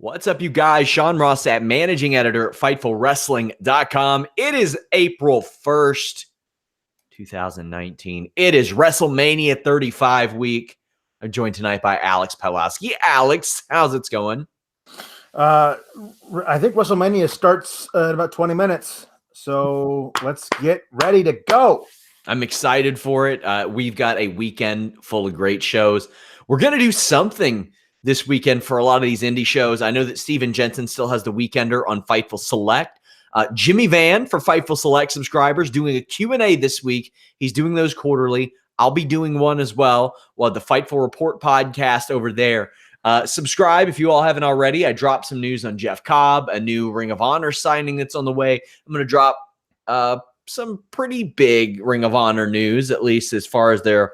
What's up, you guys? Sean Ross Sapp, managing editor at FightfulWrestling.com. It is April 1st, 2019. It is WrestleMania 35 week. I'm joined tonight by Alex Pawlowski. Alex, how's it going? I think WrestleMania starts in about 20 minutes. So let's get ready to go. I'm excited for it. We've got a weekend full of great shows. We're going to do something this weekend for a lot of these indie shows. I know that Steven Jensen still has the Weekender on Fightful Select. Jimmy Van for Fightful Select subscribers doing a Q&A this week. He's doing those quarterly. I'll be doing one as well. We'll have the Fightful Report podcast over there. Subscribe if you all haven't already. I dropped some news on Jeff Cobb, a new Ring of Honor signing that's on the way. I'm going to drop some pretty big Ring of Honor news, at least as far as their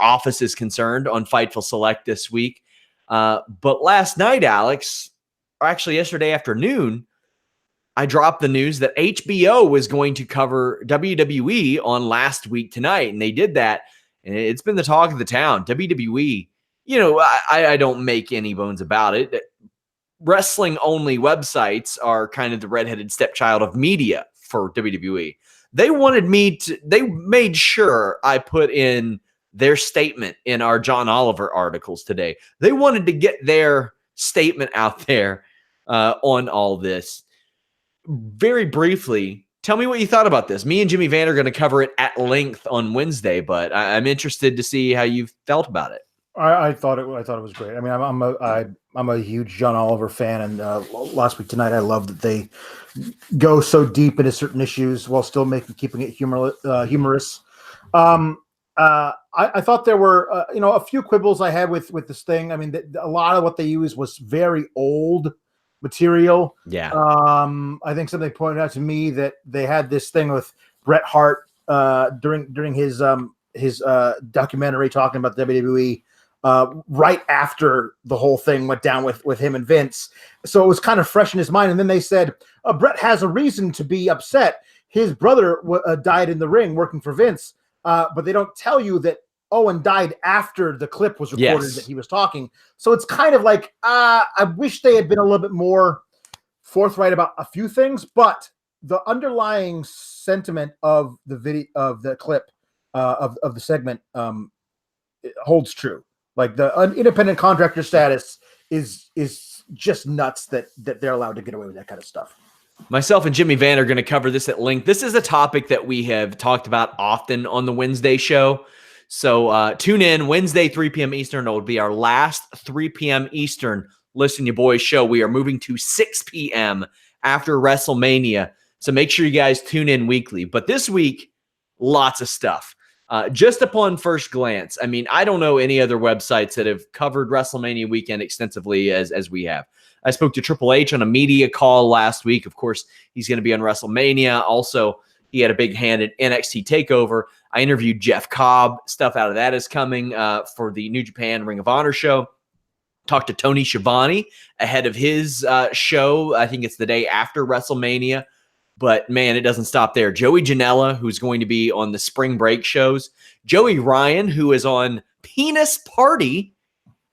office is concerned, on Fightful Select this week. But last night, Alex, or actually yesterday afternoon, I dropped the news that HBO was going to cover WWE on Last Week Tonight, and they did that, and it's been the talk of the town. WWE, you know, I don't make any bones about it. Wrestling-only websites are kind of the redheaded stepchild of media for WWE. They made sure I put in their statement in our John Oliver articles today. They wanted to get their statement out there on all this. Very briefly, tell me what you thought about this. Me and Jimmy Van are going to cover it at length on Wednesday, but I'm interested to see how you felt about it. I thought it was great. I mean, I'm a huge John Oliver fan, and Last Week Tonight, I love that they go so deep into certain issues while still keeping it humorous. I thought there were, a few quibbles I had with this thing. I mean, a lot of what they used was very old material. Yeah. I think somebody pointed out to me that they had this thing with Bret Hart during his documentary talking about the WWE right after the whole thing went down with him and Vince. So it was kind of fresh in his mind. And then they said, Bret has a reason to be upset. His brother died in the ring working for Vince. But they don't tell you that Owen died after the clip was recorded that he was talking. So it's kind of like, I wish they had been a little bit more forthright about a few things, but the underlying sentiment of the video, of the clip, of the segment, it holds true. Like the independent contractor status is just nuts that they're allowed to get away with that kind of stuff. Myself and Jimmy Van are going to cover this at length. This is a topic that we have talked about often on the Wednesday show. So tune in Wednesday, 3 p.m. Eastern. It will be our last 3 p.m. Eastern Listen You Boys show. We are moving to 6 p.m. after WrestleMania. So make sure you guys tune in weekly. But this week, lots of stuff. Just upon first glance, I mean, I don't know any other websites that have covered WrestleMania weekend extensively as we have. I spoke to Triple H on a media call last week. Of course, he's going to be on WrestleMania. Also, he had a big hand in NXT TakeOver. I interviewed Jeff Cobb. Stuff out of that is coming for the New Japan Ring of Honor show. Talked to Tony Schiavone ahead of his show. I think it's the day after WrestleMania. But, man, it doesn't stop there. Joey Janela, who's going to be on the spring break shows. Joey Ryan, who is on Penis Party,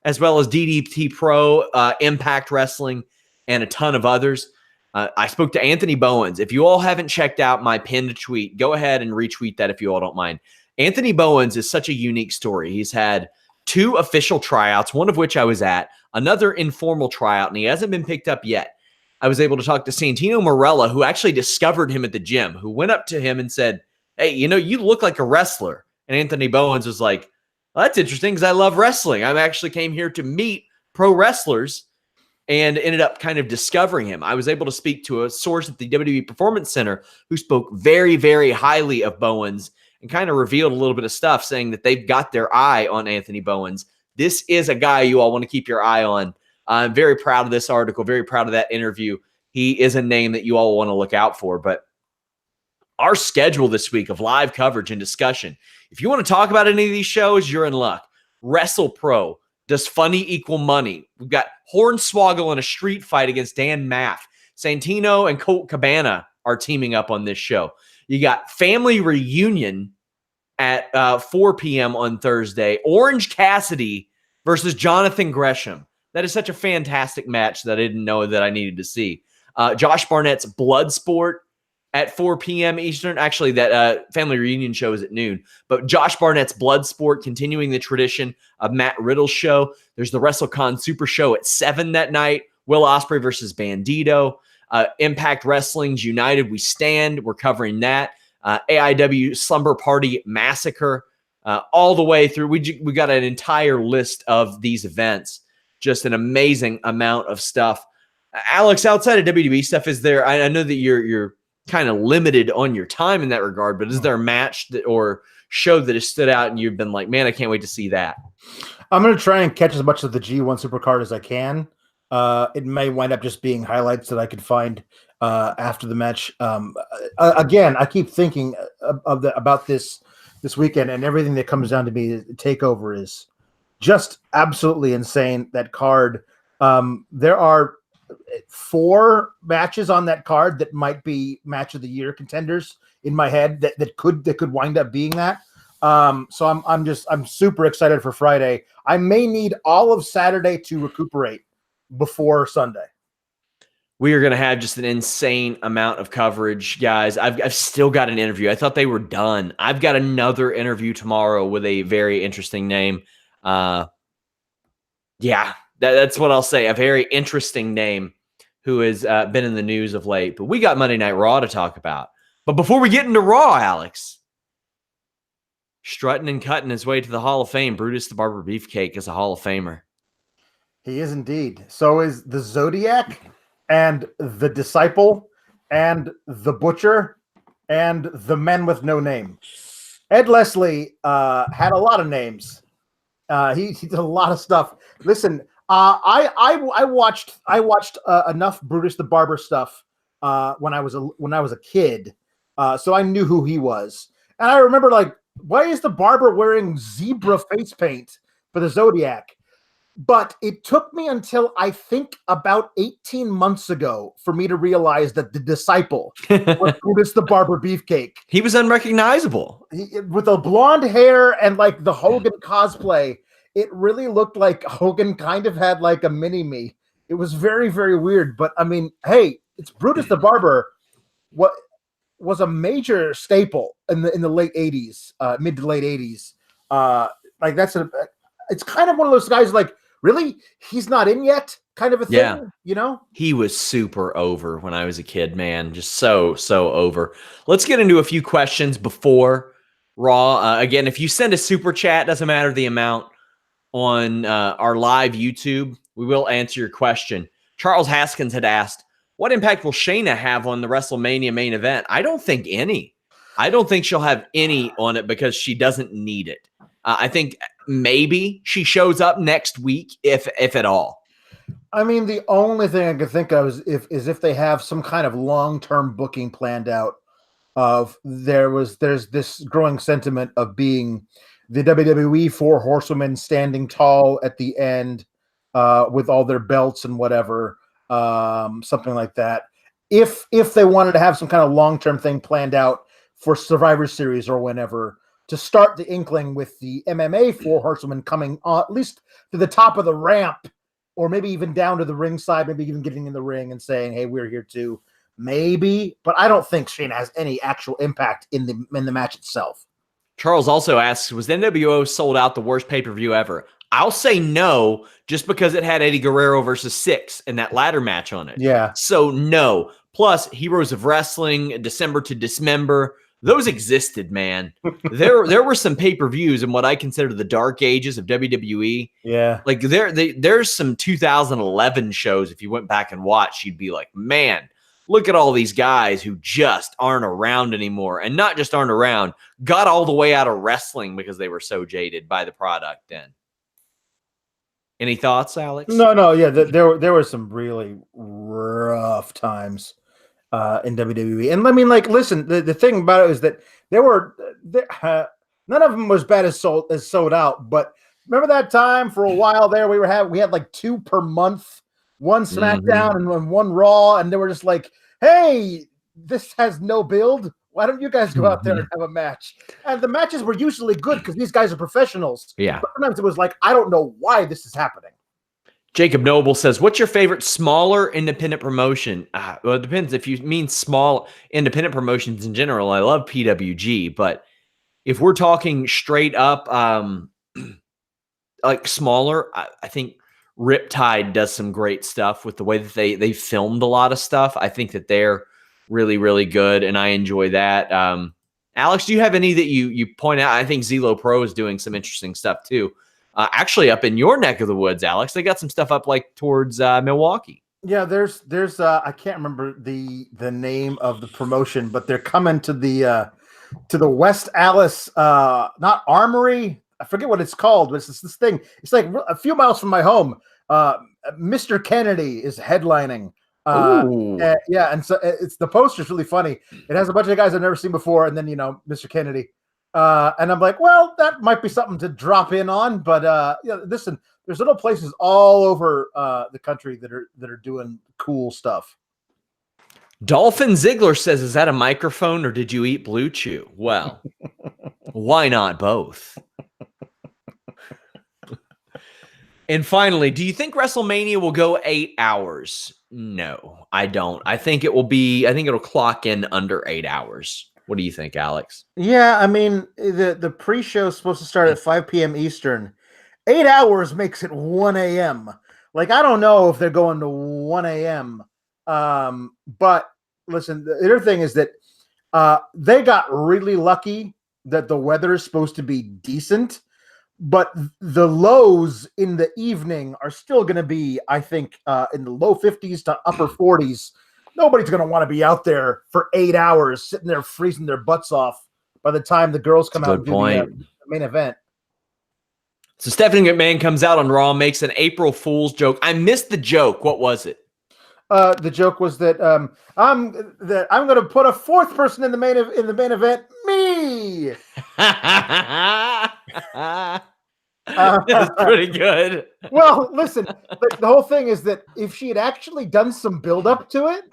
as well as DDT Pro, Impact Wrestling, and a ton of others. I spoke to Anthony Bowens. If you all haven't checked out my pinned tweet, go ahead and retweet that if you all don't mind. Anthony Bowens is such a unique story. He's had 2 official tryouts, one of which I was at, another informal tryout, and he hasn't been picked up yet. I was able to talk to Santino Marella, who actually discovered him at the gym, who went up to him and said, "Hey, you look like a wrestler." And Anthony Bowens was like, "Well, that's interesting because I love wrestling. I actually came here to meet pro wrestlers," and ended up kind of discovering him. I was able to speak to a source at the WWE Performance Center who spoke very, very highly of Bowens and kind of revealed a little bit of stuff, saying that they've got their eye on Anthony Bowens. This is a guy you all want to keep your eye on. I'm very proud of this article, very proud of that interview. He is a name that you all want to look out for. But our schedule this week of live coverage and discussion, if you want to talk about any of these shows, you're in luck. Wrestle Pro, does funny equal money? We've got Hornswoggle in a street fight against Dan Maff. Santino and Colt Cabana are teaming up on this show. You got Family Reunion at 4 p.m. on Thursday. Orange Cassidy versus Jonathan Gresham. That is such a fantastic match that I didn't know that I needed to see. Josh Barnett's Bloodsport at 4 p.m. Eastern. Actually, that family reunion show is at noon. But Josh Barnett's Bloodsport, continuing the tradition of Matt Riddle's show. There's the WrestleCon Super Show at 7 that night. Will Ospreay versus Bandito. Impact Wrestling's United We Stand. We're covering that. AIW Slumber Party Massacre. All the way through. We got an entire list of these events. Just an amazing amount of stuff. Alex, outside of WWE stuff, is there, I know that you're kind of limited on your time in that regard, but is there a match or show that has stood out and you've been like, man, I can't wait to see that? I'm going to try and catch as much of the G1 Supercard as I can. It may wind up just being highlights that I could find after the match. Again, I keep thinking about this weekend, and everything that comes down to me, TakeOver is just absolutely insane. That card. There are 4 matches on that card that might be match of the year contenders in my head that could wind up being that. So I'm super excited for Friday. I may need all of Saturday to recuperate before Sunday. We are going to have just an insane amount of coverage, guys. I've still got an interview. I thought they were done. I've got another interview tomorrow with a very interesting name. Yeah, that's what I'll say. A very interesting name who has been in the news of late. But we got Monday Night Raw to talk about. But before we get into Raw, Alex, strutting and cutting his way to the Hall of Fame, Brutus the Barber Beefcake is a Hall of Famer. He is indeed. So is the Zodiac and the Disciple and the Butcher and the Men with No Name. Ed Leslie had a lot of names. He did a lot of stuff. Listen, I watched enough Brutus the Barber stuff when I was a kid, so I knew who he was. And I remember, like, why is the barber wearing zebra face paint for the Zodiac? But it took me until I think about 18 months ago for me to realize that the Disciple was Brutus the Barber Beefcake. He was unrecognizable. With the blonde hair and like the Hogan cosplay, it really looked like Hogan kind of had like a mini-me. It was very, very weird. But I mean, hey, it's Brutus the Barber. What was a major staple in the late 80s, mid to late 80s. Like it's kind of one of those guys like, really? He's not in yet? Kind of a thing, you know? He was super over when I was a kid, man. Just so over. Let's get into a few questions before Raw. Again, if you send a super chat, doesn't matter the amount, on our live YouTube, we will answer your question. Charles Haskins had asked, what impact will Shayna have on the WrestleMania main event? I don't think any. I don't think she'll have any on it because she doesn't need it. I think maybe she shows up next week, if at all. I mean, the only thing I could think of is if they have some kind of long-term booking planned out. There's this growing sentiment of being the WWE 4 Horsewomen standing tall at the end with all their belts and whatever, something like that. If they wanted to have some kind of long-term thing planned out for Survivor Series or whenever, to start the inkling with the MMA 4 Horsewomen coming at least to the top of the ramp, or maybe even down to the ringside, maybe even getting in the ring and saying, hey, we're here too. Maybe, but I don't think Shayna has any actual impact in the match itself. Charles also asks, was NWO sold out the worst pay-per-view ever? I'll say no, just because it had Eddie Guerrero versus Six and that ladder match on it. Yeah. So no. Plus, Heroes of Wrestling, December to Dismember, those existed, man. There were some pay-per-views in what I consider the dark ages of WWE. Yeah. Like there's some 2011 shows, if you went back and watched, you'd be like, man, look at all these guys who just aren't around anymore. And not just aren't around, got all the way out of wrestling because they were so jaded by the product then. Any thoughts, Alex? No. Yeah, there were some really rough times in WWE. And I mean, like, listen, the thing about it is that none of them was bad as sold out. But remember that time for a while there, we had like 2 per month, one SmackDown and one Raw, and they were just like, hey, this has no build. Why don't you guys go out there and have a match? And the matches were usually good because these guys are professionals. Yeah. But sometimes it was like, I don't know why this is happening. Jacob Noble says, what's your favorite smaller independent promotion? Well, it depends. If you mean small independent promotions in general, I love PWG. But if we're talking straight up like smaller, I think Riptide does some great stuff with the way that they filmed a lot of stuff. I think that they're really, really good, and I enjoy that. Alex, do you have any that you point out? I think Zelo Pro is doing some interesting stuff too. Actually, up in your neck of the woods, Alex, they got some stuff up like towards Milwaukee. Yeah, there's I can't remember the name of the promotion, but they're coming to the West Alice not Armory. I forget what it's called, but it's this thing. It's like a few miles from my home. Mr. Kennedy is headlining. Yeah, and so it's the poster's really funny. It has a bunch of guys I've never seen before, and then Mr. Kennedy. And I'm like, well, that might be something to drop in on. But listen, there's little places all over the country that are doing cool stuff. Dolphin Ziggler says, is that a microphone or did you eat Blue Chew? Well, why not both? And finally, do you think WrestleMania will go 8 hours? No, I don't. I think it'll clock in under 8 hours. What do you think, Alex? Yeah, I mean, the pre-show is supposed to start at 5 p.m. Eastern. 8 hours makes it 1 a.m. Like, I don't know if they're going to 1 a.m. But listen, the other thing is that they got really lucky that the weather is supposed to be decent, but the lows in the evening are still going to be, I think, in the low 50s to upper 40s. Nobody's going to want to be out there for 8 hours sitting there freezing their butts off by the time the girls come out and do the main event. So Stephanie McMahon comes out on Raw, makes an April Fool's joke. I missed the joke. What was it? The joke was that I'm going to put a fourth person in the main event. Me. That's pretty good. Well, listen, the whole thing is that if she had actually done some build up to it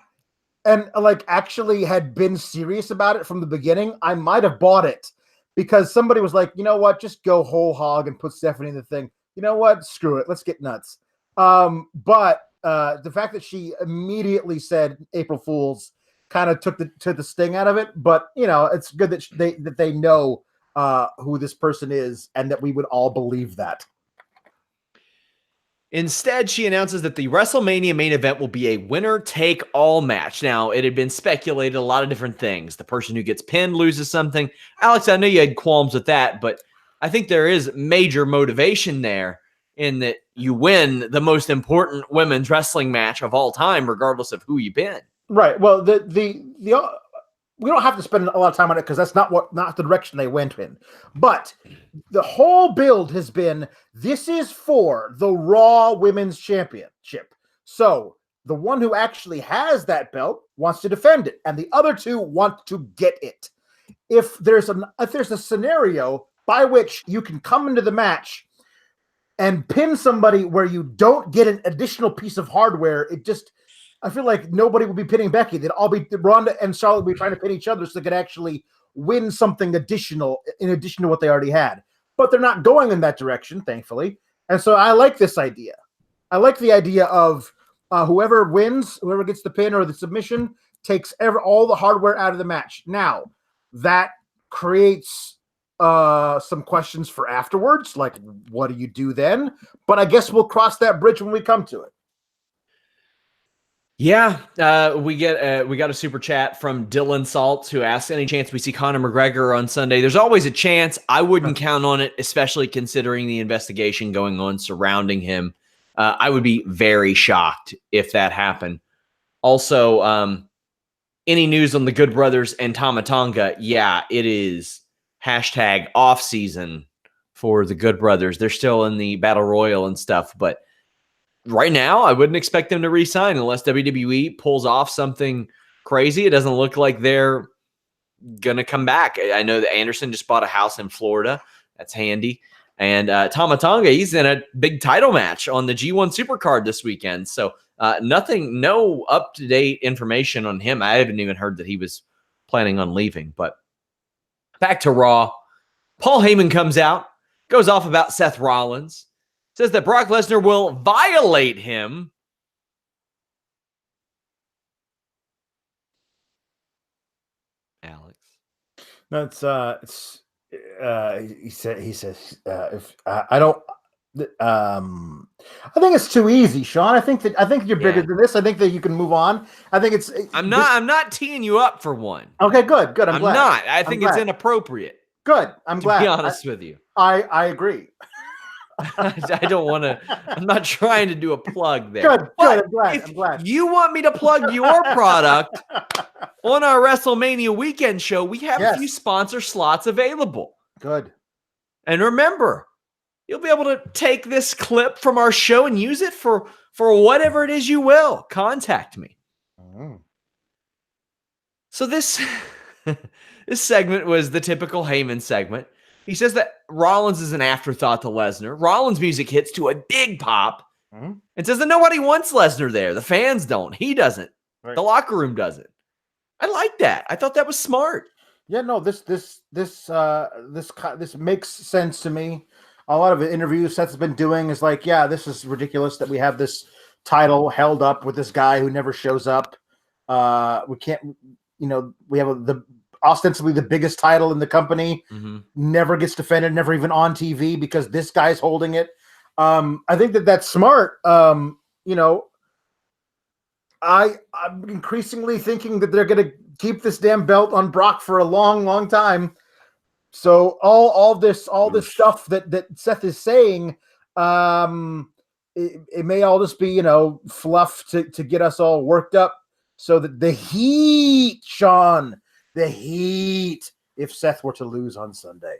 and like actually had been serious about it from the beginning, I might have bought it, because somebody was like, you know what, just go whole hog and put Stephanie in the thing. You know what? Screw it. Let's get nuts. But the fact that she immediately said April Fools kind of took the sting out of it. But it's good that they know who this person is and that we would all believe that. Instead, she announces that the WrestleMania main event will be a winner-take-all match. Now, it had been speculated a lot of different things. The person who gets pinned loses something. Alex, I know you had qualms with that, but I think there is major motivation there in that you win the most important women's wrestling match of all time, regardless of who you pin. Right. Well, we don't have to spend a lot of time on it because that's not the direction they went in. But the whole build has been, this is for the Raw Women's Championship. So the one who actually has that belt wants to defend it, and the other two want to get it. If there's a scenario by which you can come into the match and pin somebody where you don't get an additional piece of hardware, I feel like nobody will be pinning Becky. They'd all be Ronda and Charlotte will be trying to pin each other so they could actually win something additional in addition to what they already had. But they're not going in that direction, thankfully. And so I like this idea. I like the idea of whoever wins, whoever gets the pin or the submission, takes all the hardware out of the match. Now, that creates some questions for afterwards, like what do you do then? But I guess we'll cross that bridge when we come to it. Yeah, we got a super chat from Dylan Saltz who asks, any chance we see Conor McGregor on Sunday? There's always a chance. I wouldn't count on it, especially considering the investigation going on surrounding him. I would be very shocked if that happened. Also, any news on the Good Brothers and Tatanka? Yeah, it is #off season for the Good Brothers. They're still in the Battle Royal and stuff, but right now, I wouldn't expect them to re-sign unless WWE pulls off something crazy. It doesn't look like they're going to come back. I know that Anderson just bought a house in Florida. That's handy. And Tatanka, he's in a big title match on the G1 Supercard this weekend. So no up-to-date information on him. I haven't even heard that he was planning on leaving. But back to Raw. Paul Heyman comes out, goes off about Seth Rollins. says that Brock Lesnar will violate him. Alex. No, he says if I don't I think it's too easy, Sean. I think you're bigger than this. I think that you can move on. I think I'm not teeing you up for one. Okay, good. I'm glad. Not. I think it's inappropriate. Good. I'm glad. To be honest with you. I agree. I don't want to. I'm not trying to do a plug there. Good. I'm glad. You want me to plug your product on our WrestleMania weekend show? We have a few sponsor slots available. Good. And remember, you'll be able to take this clip from our show and use it for whatever it is you will. Contact me. So this segment was the typical Heyman segment. He says that Rollins is an afterthought to Lesnar. Rollins' music hits to a big pop and says that nobody wants Lesnar there. The fans don't. He doesn't. Right. The locker room doesn't. I like that. I thought that was smart. Yeah, no, this makes sense to me. A lot of the interviews Seth's been doing is like, yeah, this is ridiculous that we have this title held up with this guy who never shows up. We can't, we have ostensibly the biggest title in the company, never gets defended, never even on TV because this guy's holding it. I think that's smart. I'm increasingly thinking that they're going to keep this damn belt on Brock for a long, long time. So all this stuff that Seth is saying, it may all just be, fluff to get us all worked up so that the heat, Sean, if Seth were to lose on Sunday.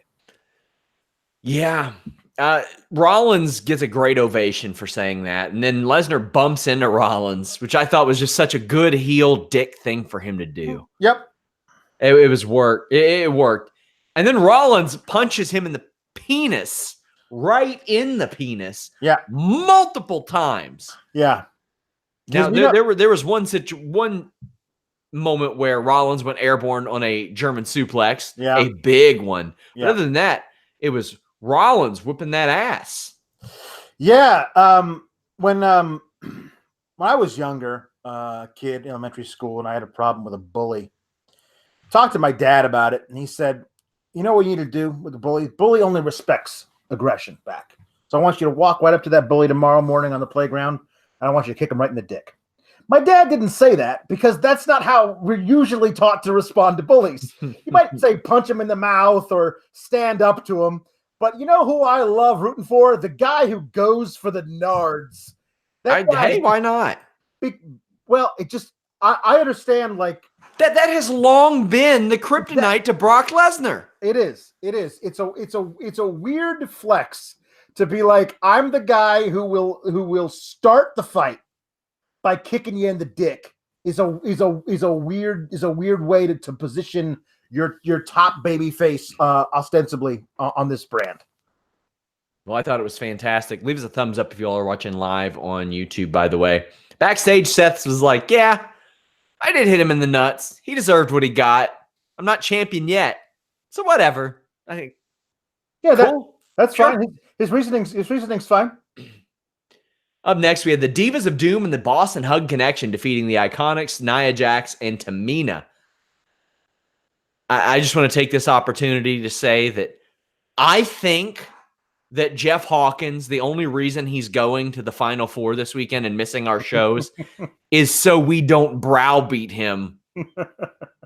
Yeah. Rollins gets a great ovation for saying that. And then Lesnar bumps into Rollins, which I thought was just such a good heel dick thing for him to do. Yep. It was work. It worked. And then Rollins punches him in the penis, right in the penis. Yeah. Multiple times. Yeah. Now, there was one moment where Rollins went airborne on a German suplex, a big one. But other than that, it was Rollins whipping that ass. Yeah. When I was younger, kid, elementary school, and I had a problem with a bully, talked to my dad about it, and he said, you know what you need to do with the bully? Bully only respects aggression back. So I want you to walk right up to that bully tomorrow morning on the playground, and I want you to kick him right in the dick. My dad didn't say that because that's not how we're usually taught to respond to bullies. You might say punch him in the mouth or stand up to him. But you know who I love rooting for? The guy who goes for the nards. Hey, why not? I understand, like, that has long been the kryptonite to Brock Lesnar. It is. It's a weird flex to be like, I'm the guy who will start the fight by kicking you in the dick. Is a weird way to position your top baby face ostensibly on this brand. Well, I thought it was fantastic. Leave us a thumbs up if you all are watching live on YouTube, by the way. Backstage, Seth was like, yeah, I did hit him in the nuts. He deserved what he got. I'm not champion yet. So whatever. I think. Yeah, cool. That's fine. His reasoning's fine. Up next, we had the Divas of Doom and the Boston Hug Connection defeating the Iconics, Nia Jax, and Tamina. I just want to take this opportunity to say that I think that Jeff Hawkins, the only reason he's going to the Final Four this weekend and missing our shows is so we don't browbeat him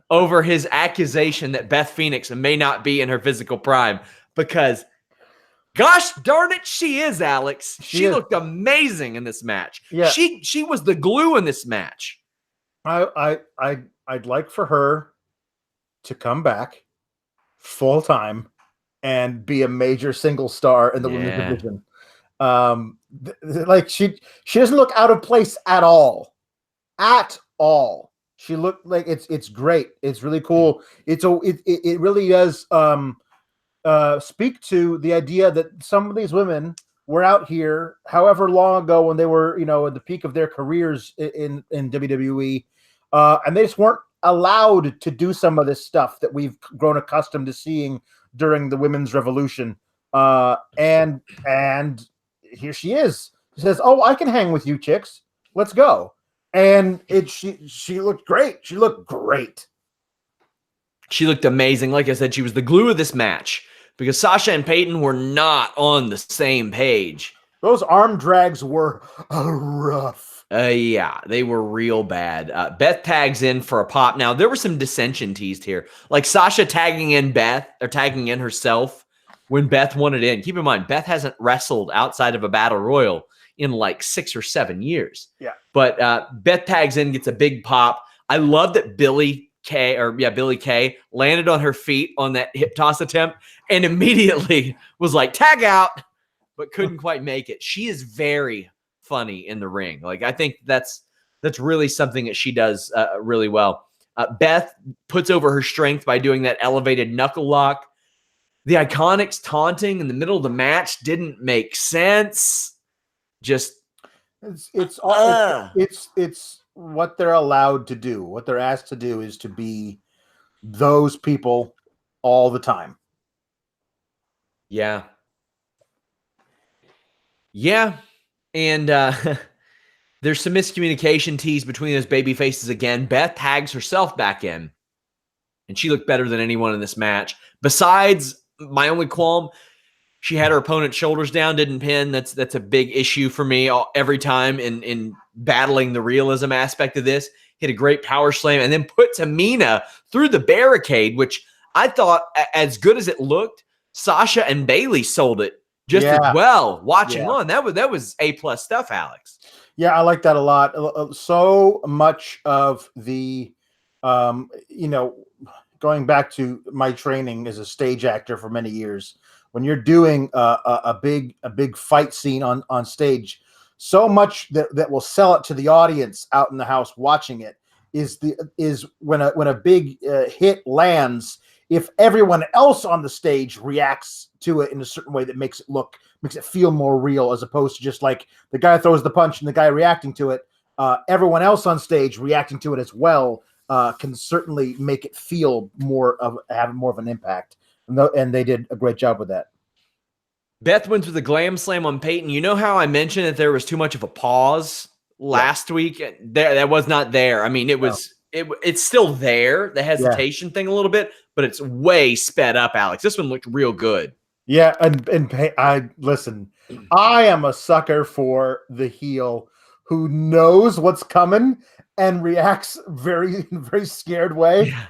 over his accusation that Beth Phoenix may not be in her physical prime. Because, gosh darn it, she is, Alex. She looked amazing in this match. Yeah. She was the glue in this match. I'd like for her to come back full time and be a major single star in the women's division. Like she doesn't look out of place at all. At all. She looked like it's great. It's really cool. It really does speak to the idea that some of these women were out here however long ago when they were, at the peak of their careers in WWE, and they just weren't allowed to do some of this stuff that we've grown accustomed to seeing during the women's revolution. And here she is. She says, "Oh, I can hang with you chicks. Let's go." And she looked great. She looked great. She looked amazing. Like I said, she was the glue of this match because Sasha and Peyton were not on the same page. Those arm drags were rough. Yeah, they were real bad. Beth tags in for a pop. Now, there was some dissension teased here. Like Sasha tagging in Beth or tagging in herself when Beth wanted in. Keep in mind, Beth hasn't wrestled outside of a battle royal in like 6 or 7 years. Yeah. But Beth tags in, gets a big pop. I love that Billy Kay landed on her feet on that hip toss attempt and immediately was like, tag out, but couldn't quite make it. She is very funny in the ring. Like, I think that's really something that she does really well. Beth puts over her strength by doing that elevated knuckle lock. The Iconics taunting in the middle of the match didn't make sense. Just it's what they're allowed to do. What they're asked to do is to be those people all the time. Yeah. And there's some miscommunication teased between those baby faces again. Beth tags herself back in, and she looked better than anyone in this match. Besides, my only qualm, she had her opponent's shoulders down, didn't pin. That's a big issue for me every time in battling the realism aspect of this. Hit a great power slam and then put Tamina through the barricade, which I thought, as good as it looked, Sasha and Bayley sold it just as well. Watching on, that was A+ stuff, Alex. Yeah, I like that a lot. So much of the, going back to my training as a stage actor for many years, when you're doing a big fight scene on stage, so much that will sell it to the audience out in the house watching it is when a big hit lands. If everyone else on the stage reacts to it in a certain way that makes it feel more real, as opposed to just like the guy throws the punch and the guy reacting to it, everyone else on stage reacting to it as well can certainly make it feel have more of an impact. And they did a great job with that. Beth wins with a glam slam on Peyton. You know how I mentioned that there was too much of a pause last week? That was not there. I mean, it's still there, the hesitation thing a little bit, but it's way sped up, Alex. This one looked real good. Yeah, and listen, I am a sucker for the heel who knows what's coming and reacts very, very scared way. Yeah.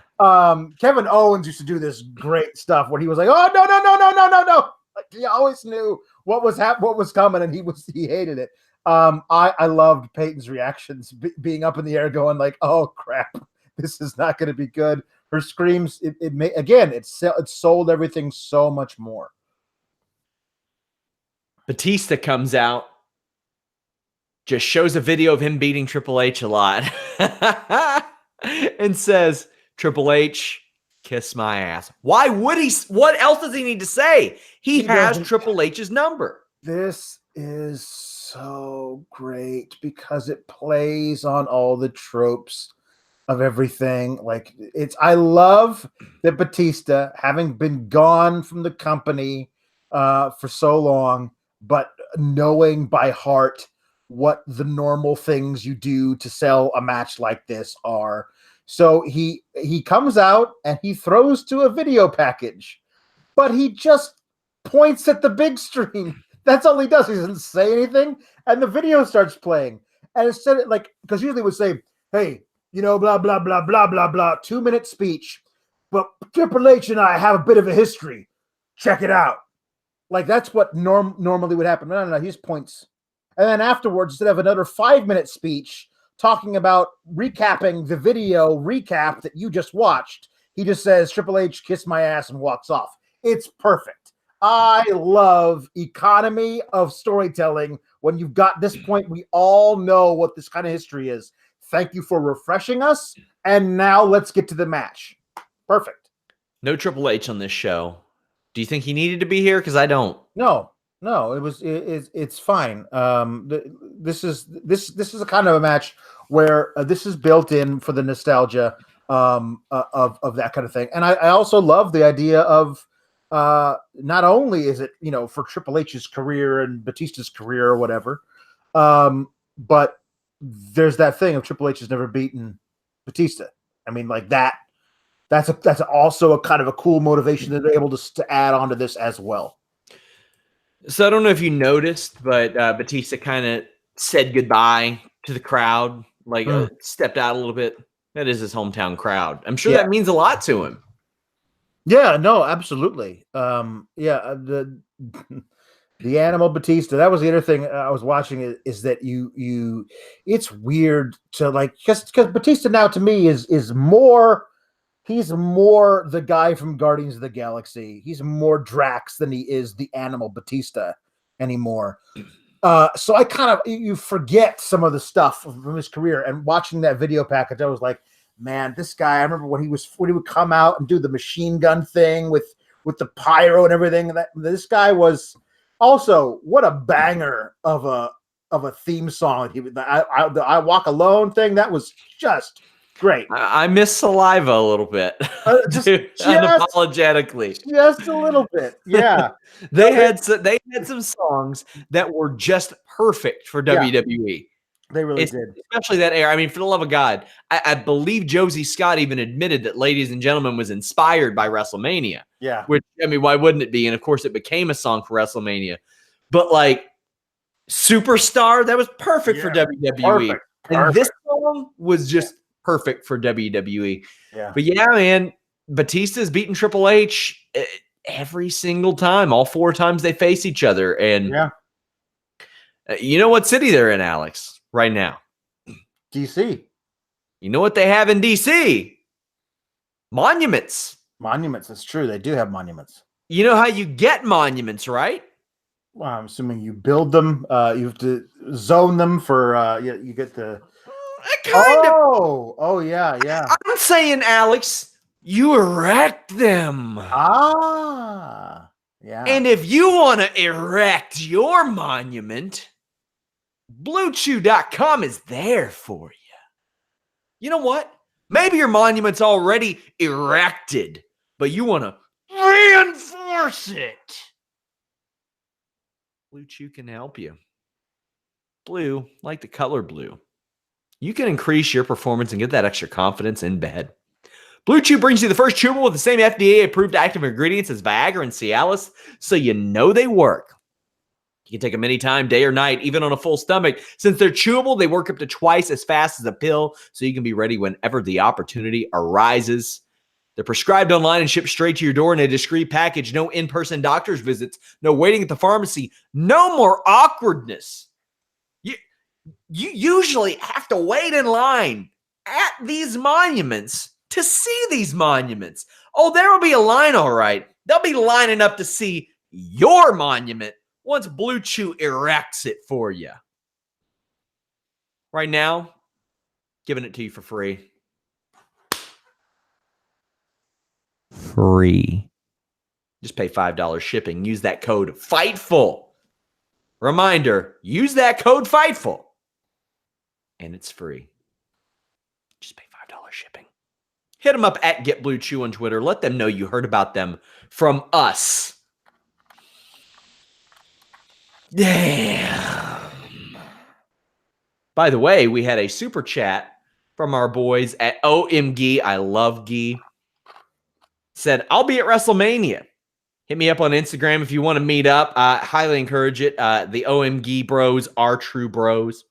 Kevin Owens used to do this great stuff where he was like, "Oh no!" Like, he always knew what was coming, and he hated it. I loved Peyton's reactions, being up in the air, going like, "Oh crap, this is not going to be good." Her screams, it sold everything so much more. Batista comes out, just shows a video of him beating Triple H a lot, and says, "Triple H, kiss my ass." Why would he? What else does he need to say? He has Triple H's number. This is so great because it plays on all the tropes of everything. Like, I love that Batista, having been gone from the company for so long, but knowing by heart what the normal things you do to sell a match like this are. So he comes out and he throws to a video package, but he just points at the big screen. That's all he does. He doesn't say anything, and the video starts playing. And instead, because usually would say, "Hey, blah blah blah blah blah blah," 2-minute speech, but Triple H and I have a bit of a history. Check it out. Like, that's what normally would happen. No, he just points. And then afterwards, instead of another 5-minute speech talking about recapping the video recap that you just watched, he just says, "Triple H, kiss my ass," and walks off. It's perfect. I love economy of storytelling. When you've got this point, we all know what this kind of history is. Thank you for refreshing us. And now let's get to the match. Perfect. No Triple H on this show. Do you think he needed to be here? Because I don't. No, it's fine. This is a kind of a match where this is built in for the nostalgia of that kind of thing. And I also love the idea of not only is it, for Triple H's career and Batista's career or whatever, but there's that thing of Triple H has never beaten Batista. I mean, like that's also a kind of a cool motivation that they're able to add onto this as well. So I don't know if you noticed, but Batista kind of said goodbye to the crowd, like stepped out a little bit. That is his hometown crowd. I'm sure that means a lot to him. Yeah, no, absolutely. The animal Batista. That was the other thing I was watching is that it's weird to like because Batista now to me is more. He's more the guy from Guardians of the Galaxy. He's more Drax than he is the animal Batista anymore. So I kind of you forget some of the stuff from his career. And watching that video package, I was like, man, this guy. I remember when he would come out and do the machine gun thing with the pyro and everything. That this guy was also what a banger of a theme song. I Walk Alone thing. That was just great. I miss Saliva a little bit. Just unapologetically. Just a little bit. Yeah. they had some songs that were just perfect for WWE. They really did. Especially that era. I mean, for the love of God, I believe Josie Scott even admitted that Ladies and Gentlemen was inspired by WrestleMania. Yeah. Which, I mean, why wouldn't it be? And of course it became a song for WrestleMania. But like Superstar, that was perfect for WWE. Perfect. And this song was just perfect for WWE. Yeah. But yeah, man, Batista's beaten Triple H every single time. All 4 times they face each other. And you know what city they're in, Alex, right now? DC. You know what they have in DC? Monuments. Monuments. That's true. They do have monuments. You know how you get monuments, right? Well, I'm assuming you build them. You have to zone them for. You get the. Oh, yeah. I'm saying, Alex, you erect them. Ah, yeah. And if you want to erect your monument, BlueChew.com is there for you. You know what? Maybe your monument's already erected, but you want to reinforce it. Blue Chew can help you. Blue, like the color blue. You can increase your performance and get that extra confidence in bed. Blue Chew brings you the first chewable with the same FDA-approved active ingredients as Viagra and Cialis, so you know they work. You can take them anytime, day or night, even on a full stomach. Since they're chewable, they work up to twice as fast as a pill, so you can be ready whenever the opportunity arises. They're prescribed online and shipped straight to your door in a discreet package. No in-person doctor's visits. No waiting at the pharmacy. No more awkwardness. You usually have to wait in line at these monuments to see these monuments. Oh, there will be a line, all right. They'll be lining up to see your monument once Blue Chew erects it for you. Right now, giving it to you for free. Free. Just pay $5 shipping. Use that code FIGHTFUL. Reminder, use that code FIGHTFUL. And it's free. Just pay $5 shipping. Hit them up at Get Blue Chew on Twitter. Let them know you heard about them from us. Damn. By the way, we had a super chat from our boys at OMG. I love Gee. Said, I'll be at WrestleMania. Hit me up on Instagram if you want to meet up. I highly encourage it. The OMG bros are true bros.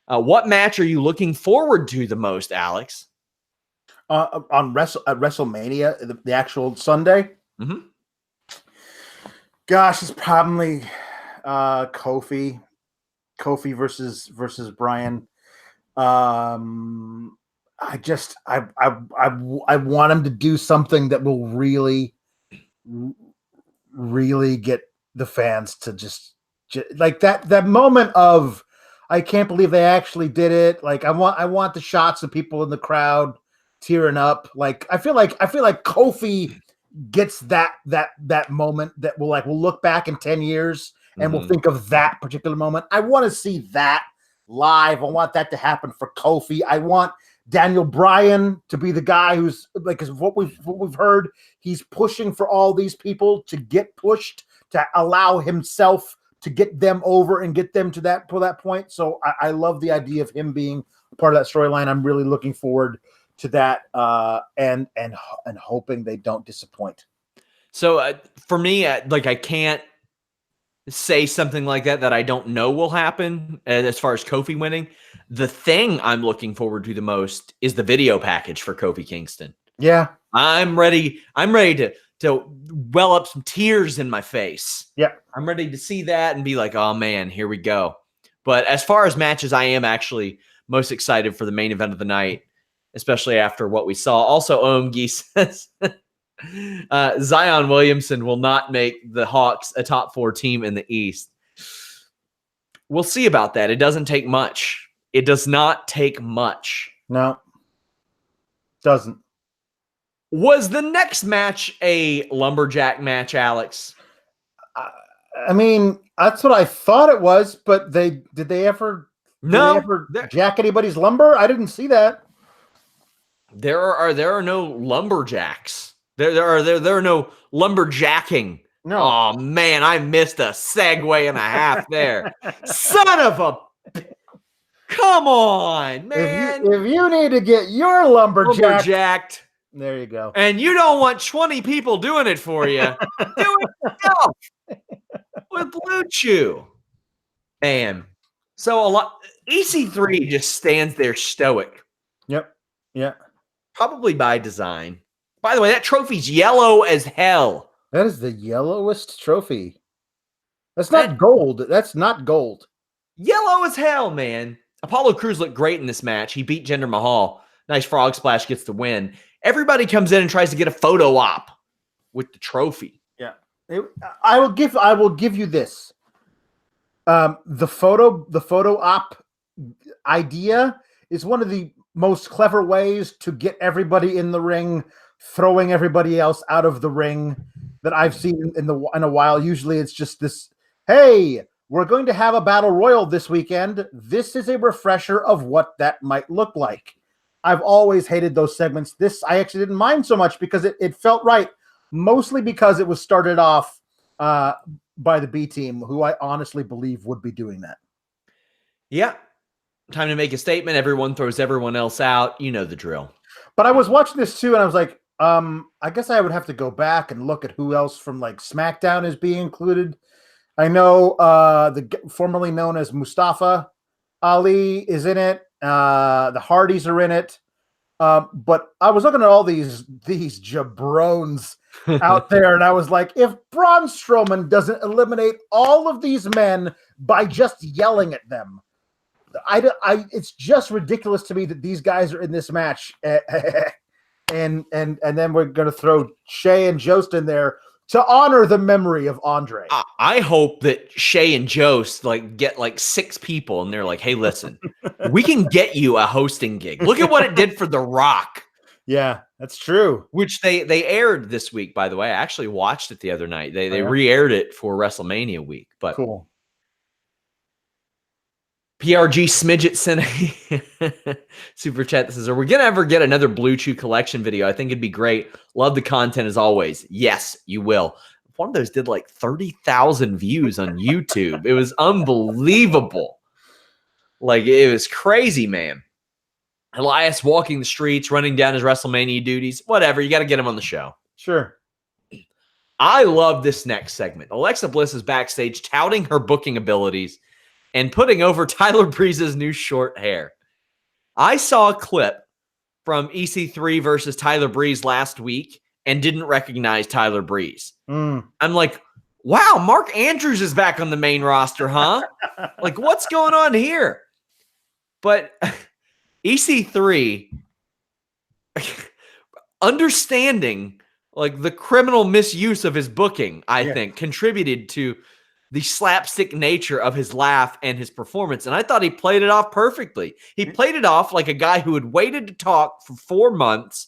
What match are you looking forward to the most, Alex? At WrestleMania, the actual Sunday? Mm-hmm. Gosh, it's probably Kofi versus Bryan. I want him to do something that will really get the fans to just like that moment of, I can't believe they actually did it. Like I want the shots of people in the crowd tearing up. Like I feel like Kofi gets that moment that we'll look back in 10 years and we'll think of that particular moment. I want to see that live. I want that to happen for Kofi. I want Daniel Bryan to be the guy who's like, because what we've heard, he's pushing for all these people to get pushed to allow himself to get them over and get them to that point. So I love the idea of him being part of that storyline. I'm really looking forward to that, and hoping they don't disappoint. So for me, like I can't say something like that I don't know will happen as far as Kofi winning. The thing I'm looking forward to the most is the video package for Kofi Kingston. Yeah. I'm ready to well up some tears in my face. Yeah. I'm ready to see that and be like, oh man, here we go. But as far as matches, I am actually most excited for the main event of the night, especially after what we saw. Also, Omgi says Zion Williamson will not make the Hawks a top 4 team in the East. We'll see about that. It doesn't take much. It does not take much. No, doesn't. Was the next match a lumberjack match, Alex? I mean, that's what I thought it was, but did they ever jack anybody's lumber? I didn't see that. There are no lumberjacks. There are no lumberjacking. No. Oh man, I missed a segue and a half there. Son of a! Come on, man. If you need to get your lumberjacked, there you go. And you don't want 20 people doing it for you. Do it yourself with Blue Chew. Man. So EC3 just stands there stoic. Yep. Yeah. Probably by design. By the way, that trophy's yellow as hell. That is the yellowest trophy. That's not gold. That's not gold. Yellow as hell, man. Apollo Crews looked great in this match. He beat Jinder Mahal. Nice frog splash, gets the win. Everybody comes in and tries to get a photo op with the trophy. Yeah. I will give you this. The photo op idea is one of the most clever ways to get everybody in the ring, throwing everybody else out of the ring that I've seen in a while. Usually it's just this, hey, we're going to have a battle royal this weekend. This is a refresher of what that might look like. I've always hated those segments. This I actually didn't mind so much because it felt right, mostly because it was started off by the B team, who I honestly believe would be doing that. Yeah. Time to make a statement. Everyone throws everyone else out. You know the drill. But I was watching this too, and I was like, I guess I would have to go back and look at who else from like SmackDown is being included. I know the formerly known as Mustafa Ali is in it. The Hardys are in it. But I was looking at all these jabrones out there, and I was like, if Braun Strowman doesn't eliminate all of these men by just yelling at them, it's just ridiculous to me that these guys are in this match. And then we're going to throw Shay and Jost in there to honor the memory of Andre. I hope that Shay and Jost get 6 people, and they're like, hey, listen, we can get you a hosting gig. Look at what it did for The Rock. Yeah, that's true. Which they aired this week, by the way. I actually watched it the other night. They re-aired it for WrestleMania week. But cool. PRG Smidget sent a super chat that says, are we going to ever get another Blue Chew collection video? I think it'd be great. Love the content as always. Yes, you will. One of those did 30,000 views on YouTube. It was unbelievable. It was crazy, man. Elias walking the streets, running down his WrestleMania duties. Whatever. You got to get him on the show. Sure. I love this next segment. Alexa Bliss is backstage touting her booking abilities and putting over Tyler Breeze's new short hair. I saw a clip from EC3 versus Tyler Breeze last week and didn't recognize Tyler Breeze. I'm like, wow, Mark Andrews is back on the main roster, huh? What's going on here? But EC3, understanding the criminal misuse of his booking, I think, contributed to the slapstick nature of his laugh and his performance. And I thought he played it off perfectly. He played it off like a guy who had waited to talk for 4 months,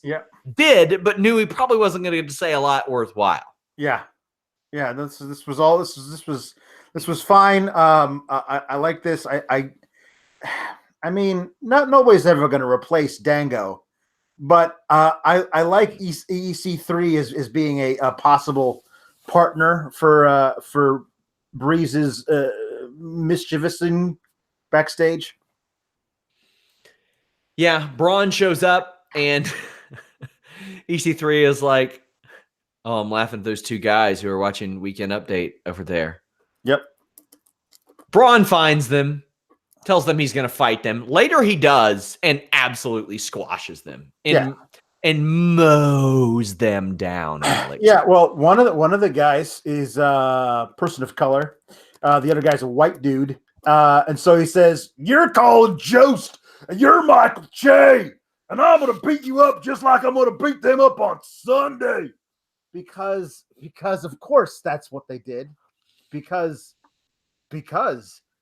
but knew he probably wasn't going to get to say a lot worthwhile. Yeah. Yeah. This was fine. I like this. I mean, nobody's ever going to replace Dango, but I like EC3 as being a possible partner for Breeze's mischievous backstage. Yeah, Braun shows up and EC3 is like, "Oh, I'm laughing at those two guys who are watching Weekend Update over there." Yep. Braun finds them, tells them he's going to fight them. Later he does and absolutely squashes them and mows them down, Alex. Yeah, well, one of the guys is a person of color. The other guy's a white dude. And so he says, "You're Colin Jost, and you're Michael Che, and I'm going to beat you up just like I'm going to beat them up on Sunday." Because of course that's what they did. Because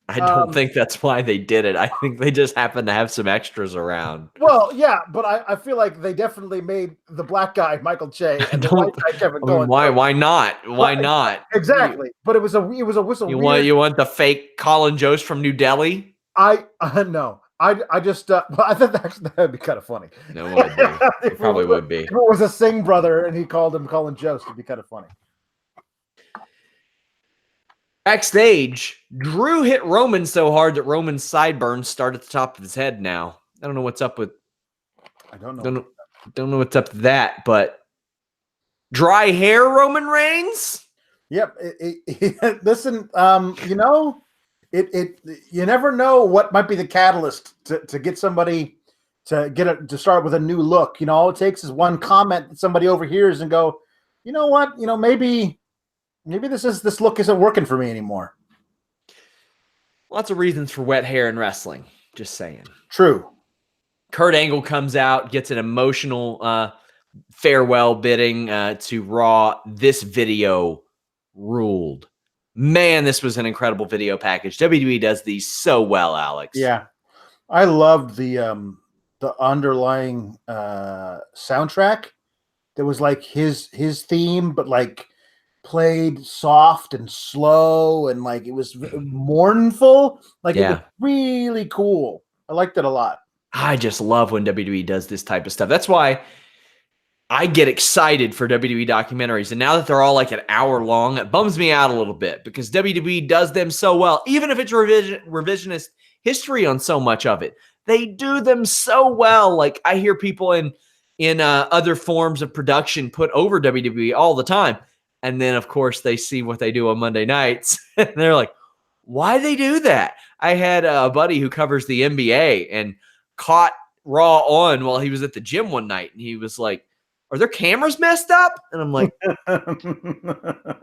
I don't think that's why they did it. I think they just happened to have some extras around. Well, yeah, but I feel like they definitely made the black guy Michael Che and the white guy Kevin Owens. Why not? Why not? Exactly. But it was a whistle. You want the fake Colin Jost from New Delhi? No. I just well, I think that'd be kind of funny. No, it would be. It probably would be. If it was a Singh brother and he called him Colin Jost, it'd be kind of funny. Backstage, Drew hit Roman so hard that Roman's sideburns start at the top of his head now. I don't know what's up with. I don't know. Don't know what's up to that, but dry hair Roman Reigns? Yep. Listen, you never know what might be the catalyst to get somebody to start with a new look. All it takes is one comment that somebody overhears and go, "You know what? Maybe this look isn't working for me anymore." Lots of reasons for wet hair in wrestling. Just saying. True. Kurt Angle comes out, gets an emotional farewell bidding to Raw. This video ruled. Man, this was an incredible video package. WWE does these so well, Alex. Yeah. I loved the underlying soundtrack. That was like his theme, but like played soft and slow, and like it was mournful. Like It was really cool. I liked it a lot. I just love when WWE does this type of stuff. That's why I get excited for WWE documentaries. And now that they're all like an hour long, it bums me out a little bit because WWE does them so well. Even if it's revisionist history on so much of it, they do them so well. Like I hear people in other forms of production put over WWE all the time. And then, of course, they see what they do on Monday nights. And they're like, why do they do that? I had a buddy who covers the NBA and caught Raw on while he was at the gym one night. And he was like, are their cameras messed up? And I'm like,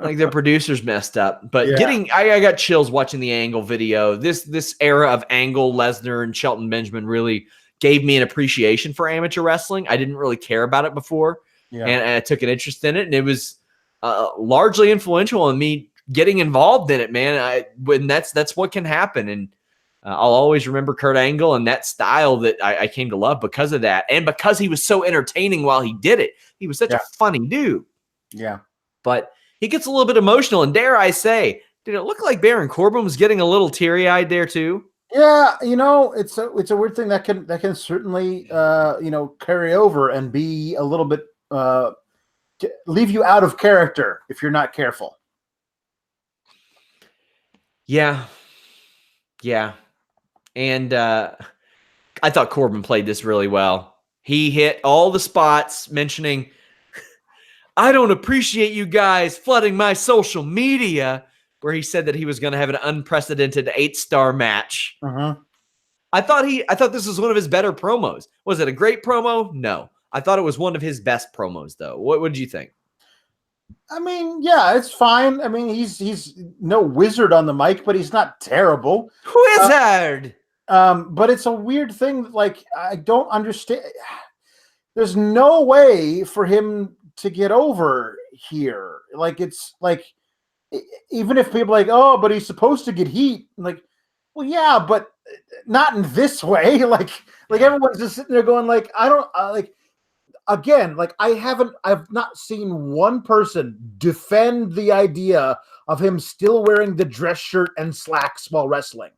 like their producers messed up. But I got chills watching the Angle video. This era of Angle, Lesnar, and Shelton Benjamin really gave me an appreciation for amateur wrestling. I didn't really care about it before. And I took an interest in it. And it was largely influential in me getting involved in it, man. When that's what can happen. And I'll always remember Kurt Angle and that style that I came to love because of that. And because he was so entertaining while he did it. He was such a funny dude. Yeah. But he gets a little bit emotional. And dare I say, did it look like Baron Corbin was getting a little teary-eyed there too? Yeah, it's a weird thing that can certainly carry over and be a little bit leave you out of character if you're not careful. Yeah. And I thought Corbin played this really well. He hit all the spots mentioning, I don't appreciate you guys flooding my social media, where he said that he was going to have an unprecedented 8-star match. I thought this was one of his better promos. Was it a great promo? No. I thought it was one of his best promos, though. What did you think? I mean, yeah, it's fine. I mean, he's no wizard on the mic, but he's not terrible. Wizard! But it's a weird thing. Like, I don't understand. There's no way for him to get over here. Like, it's like, even if people are like, oh, but he's supposed to get heat. Like, well, yeah, but not in this way. Like everyone's just sitting there going, like, I don't again, like I've not seen one person defend the idea of him still wearing the dress shirt and slacks while wrestling.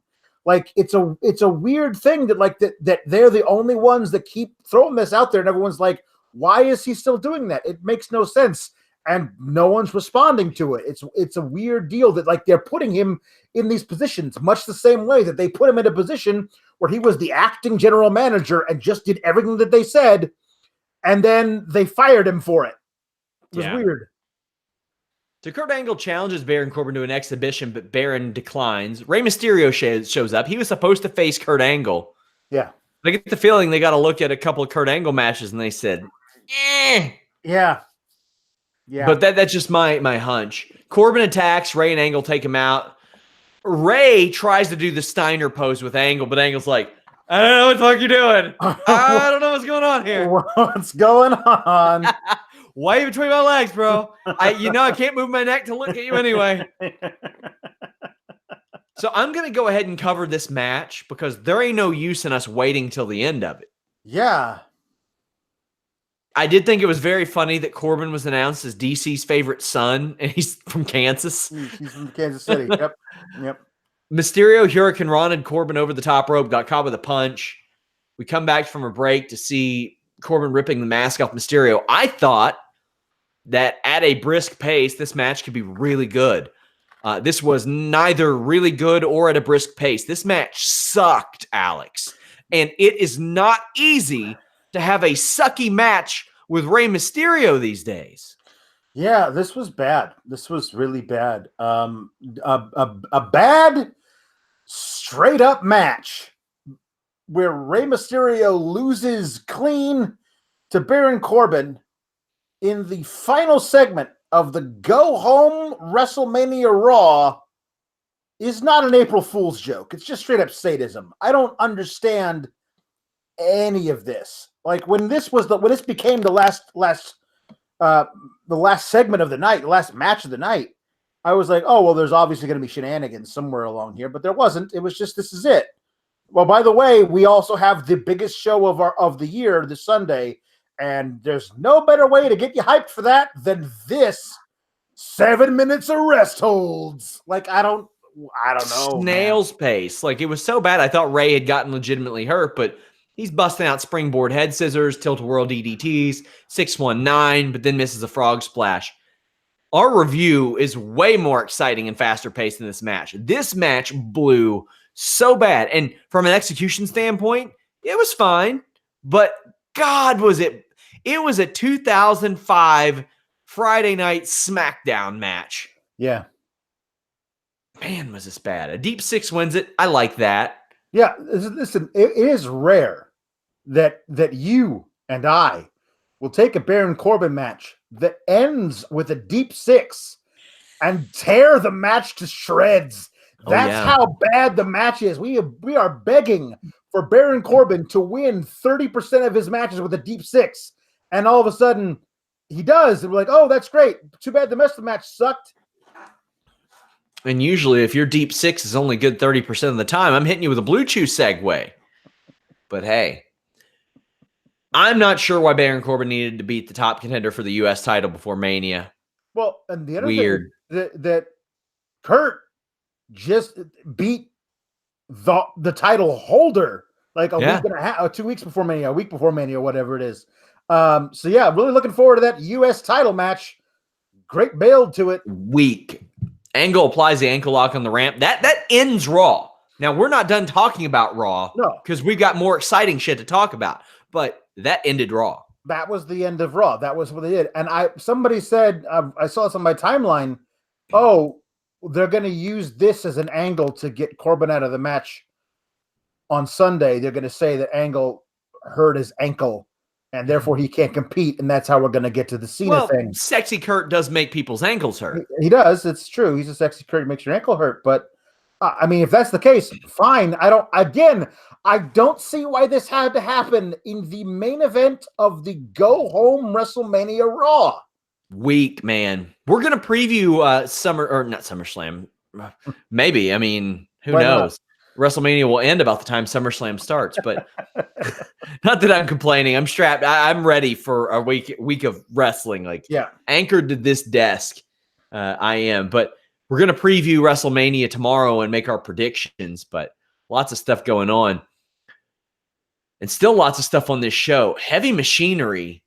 Like it's a weird thing that they're the only ones that keep throwing this out there, and everyone's like, why is he still doing that? It makes no sense, and no one's responding to it. It's a weird deal that like they're putting him in these positions, much the same way that they put him in a position where he was the acting general manager and just did everything that they said, and then they fired him for it. It was weird. So Kurt Angle challenges Baron Corbin to an exhibition, but Baron declines. Rey Mysterio shows up. He was supposed to face Kurt Angle. Yeah. I get the feeling they got to look at a couple of Kurt Angle matches, and they said, eh. Yeah. But that's just my hunch. Corbin attacks. Rey and Angle take him out. Rey tries to do the Steiner pose with Angle, but Angle's like, I don't know what the fuck you're doing. I don't know what's going on here. What's going on? Why are you between my legs, bro? I can't move my neck to look at you anyway. So I'm going to go ahead and cover this match because there ain't no use in us waiting till the end of it. Yeah. I did think it was very funny that Corbin was announced as DC's favorite son, and he's from Kansas. He's from Kansas City. Yep. Mysterio Hurricane Ron'd Corbin over the top rope, got caught with a punch. We come back from a break to see Corbin ripping the mask off Mysterio. I thought that at a brisk pace, this match could be really good. This was neither really good or at a brisk pace. This match sucked, Alex. And it is not easy to have a sucky match with Rey Mysterio these days. Yeah, this was bad. This was really bad. A bad, straight up match where Rey Mysterio loses clean to Baron Corbin in the final segment of the Go Home WrestleMania Raw is not an April Fool's joke. It's just straight up sadism. I don't understand any of this. Like when this became the last segment of the night, the last match of the night, I was like, oh, well, there's obviously going to be shenanigans somewhere along here, but there wasn't. It was just, this is it. Well, by the way, we also have the biggest show of the year this Sunday, and there's no better way to get you hyped for that than this 7 minutes of rest holds. Like, I don't know. Snail's pace. Like, it was so bad. I thought Rey had gotten legitimately hurt, but he's busting out springboard head scissors, tilt-a-whirl DDTs, 619, but then misses a frog splash. Our review is way more exciting and faster paced than this match. This match blew so bad. And from an execution standpoint, it was fine, but God, was it was a 2005 Friday night SmackDown match. Yeah. Man, was this bad. A deep six wins it. I like that. Yeah, listen, it is rare that you and I will take a Baron Corbin match that ends with a deep six and tear the match to shreds. That's how bad the match is. We are begging for Baron Corbin to win 30% of his matches with a deep six. And all of a sudden, he does. And we're like, oh, that's great. Too bad the rest of the match sucked. And usually, if your deep six is only good 30% of the time, I'm hitting you with a Blue Chew segue. But hey, I'm not sure why Baron Corbin needed to beat the top contender for the U.S. title before Mania. Well, and the other thing that Kurt just beat the title holder like a week and a half, 2 weeks before Mania, a week before Mania, whatever it is. So yeah, really looking forward to that U.S. title match. Great build to it. Weak. Angle applies the ankle lock on the ramp. That ends Raw. Now, we're not done talking about Raw because we've got more exciting shit to talk about. But that ended Raw. That was the end of Raw. That was what they did. And somebody said, I saw this on my timeline, oh, they're going to use this as an angle to get Corbin out of the match on Sunday. They're going to say that Angle hurt his ankle, and therefore he can't compete, and that's how we're going to get to the Cena thing. Sexy Kurt does make people's ankles hurt. He does. It's true. He's a sexy Kurt who makes your ankle hurt. But, I mean, if that's the case, fine. I don't see why this had to happen in the main event of the Go Home WrestleMania Raw. Weak, man. We're going to preview not SummerSlam. Maybe. I mean, who knows? WrestleMania will end about the time SummerSlam starts, but not that I'm complaining. I'm strapped. I'm ready for a week of wrestling. Anchored to this desk. I am, but we're going to preview WrestleMania tomorrow and make our predictions. But Lots of stuff going on. And still lots of stuff on this show. Heavy Machinery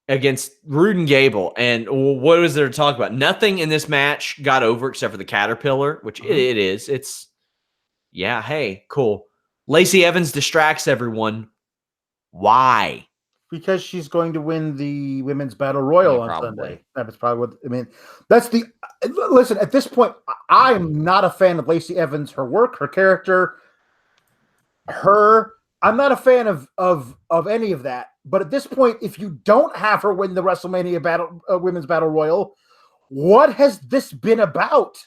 against Rude and Gable. And what was there to talk about? Nothing in this match got over except for the Caterpillar, which it is. It's, yeah, hey, cool. Lacey Evans distracts everyone. Why? Because she's going to win the Women's Battle Royal on Sunday. That's probably what I mean. That's the listen. At this point, I am not a fan of Lacey Evans, her work, her character, I'm not a fan of any of that. But at this point, if you don't have her win the WrestleMania Women's Battle Royal, what has this been about?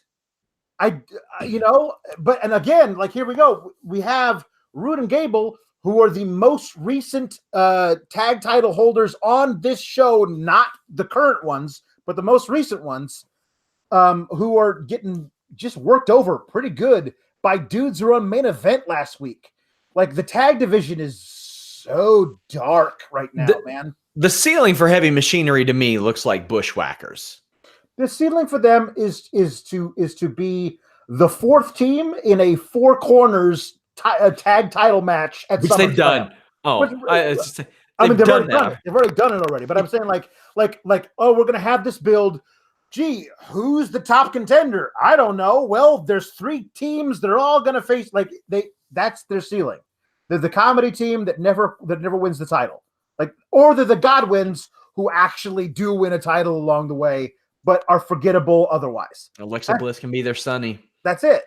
And again, like here we go. We have Rude and Gable, who are the most recent tag title holders on this show, not the current ones, but the most recent ones, who are getting just worked over pretty good by dudes who were on Main Event last week. Like, the tag division is so dark right now, man. The ceiling for Heavy Machinery to me looks like Bushwhackers. The ceiling for them is to be the fourth team in a four corners tag title match at which they've done. Oh, they've already done it. They've already done it already. But I'm saying like, oh, we're gonna have this build. Gee, who's the top contender? I don't know. Well, there's three teams. They're all gonna face that's their ceiling. They're the comedy team that never wins the title. Or they're the Godwins who actually do win a title along the way, but are forgettable otherwise. Alexa Bliss can be their Sonny. That's it.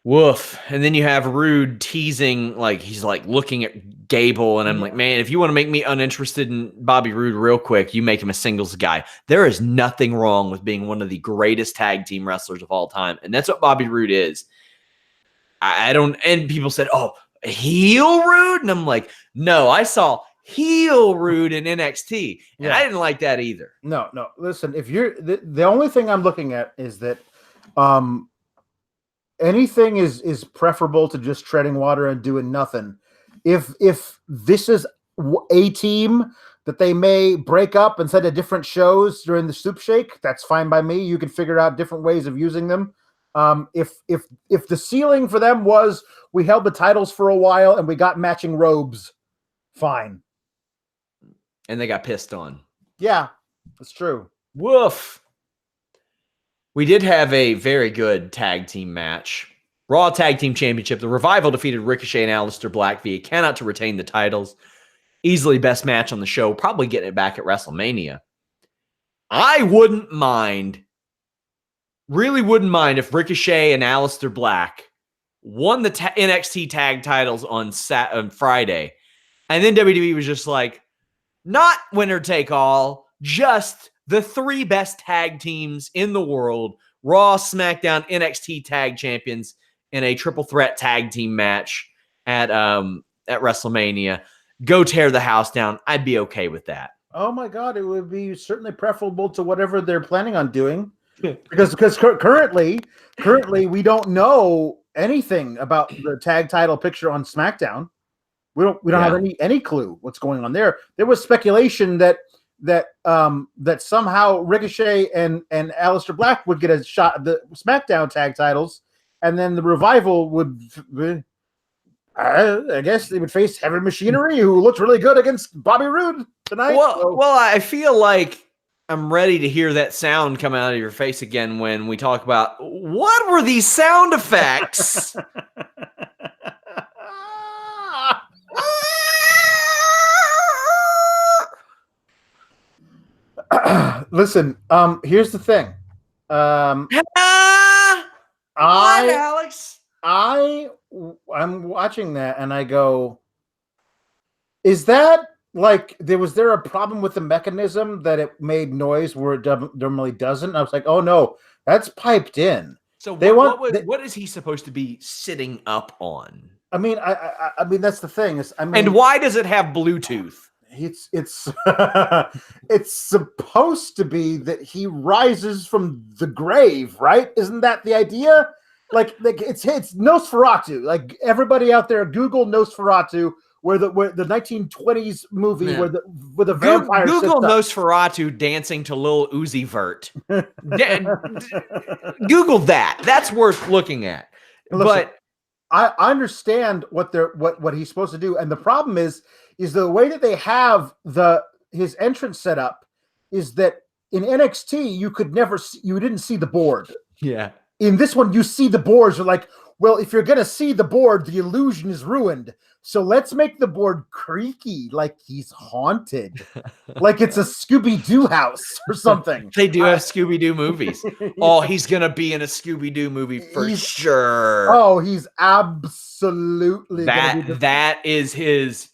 Woof. And then you have Rude teasing, he's looking at Gable, and I'm like, man, if you want to make me uninterested in Bobby Roode real quick, you make him a singles guy. There is nothing wrong with being one of the greatest tag team wrestlers of all time. And that's what Bobby Roode is. And people said, oh, heel Rude? And I'm like, no, I saw heel Rude in NXT. And I didn't like that either. No. Listen, if you're the only thing I'm looking at is that anything is preferable to just treading water and doing nothing. If this is a team that they may break up and send to different shows during the Soup Shake, that's fine by me. You can figure out different ways of using them. If the ceiling for them was we held the titles for a while and we got matching robes, fine. And they got pissed on. Yeah, that's true. Woof. We did have a very good tag team match. Raw Tag Team Championship. The Revival defeated Ricochet and Aleister Black via count to retain the titles. Easily best match on the show. Probably getting it back at WrestleMania. I wouldn't mind. Really wouldn't mind if Ricochet and Aleister Black won the NXT tag titles on Friday. And then WWE was just like, not winner take all, just the three best tag teams in the world, Raw, SmackDown, NXT tag champions in a triple threat tag team match at WrestleMania. Go tear the house down. I'd be okay with that. Oh my God, it would be certainly preferable to whatever they're planning on doing. Because currently we don't know anything about the tag title picture on SmackDown. We don't have any clue what's going on there. There was speculation that somehow Ricochet and Aleister Black would get a shot at the SmackDown tag titles, and then the Revival would, I guess, they would face Heavy Machinery, who looked really good against Bobby Roode tonight. Well, I feel like I'm ready to hear that sound come out of your face again when we talk about what were these sound effects. Listen, here's the thing. Alex? I'm watching that and I go, is that was there a problem with the mechanism that it made noise where it normally doesn't? And I was like, oh no, that's piped in. So what is he supposed to be sitting up on? I mean, I mean that's the thing. And why does it have Bluetooth? It's it's supposed to be that he rises from the grave, right? Isn't that the idea? Like it's Nosferatu. Like everybody out there, Google Nosferatu, where the 1920s movie where the vampire. Google Nosferatu dancing to Lil Uzi Vert. Google that. That's worth looking at. Listen, but I understand what he's supposed to do, and the problem is the way that they have his entrance set up is that in NXT you didn't see the board. yeah. In this one, you see the boards. You're like, well, if you're gonna see the board, the illusion is ruined. So let's make the board creaky, like he's haunted, like it's a Scooby-Doo house or something. They do have Scooby-Doo movies. Oh, he's gonna be in a Scooby-Doo movie for sure. Oh, he's absolutely that is his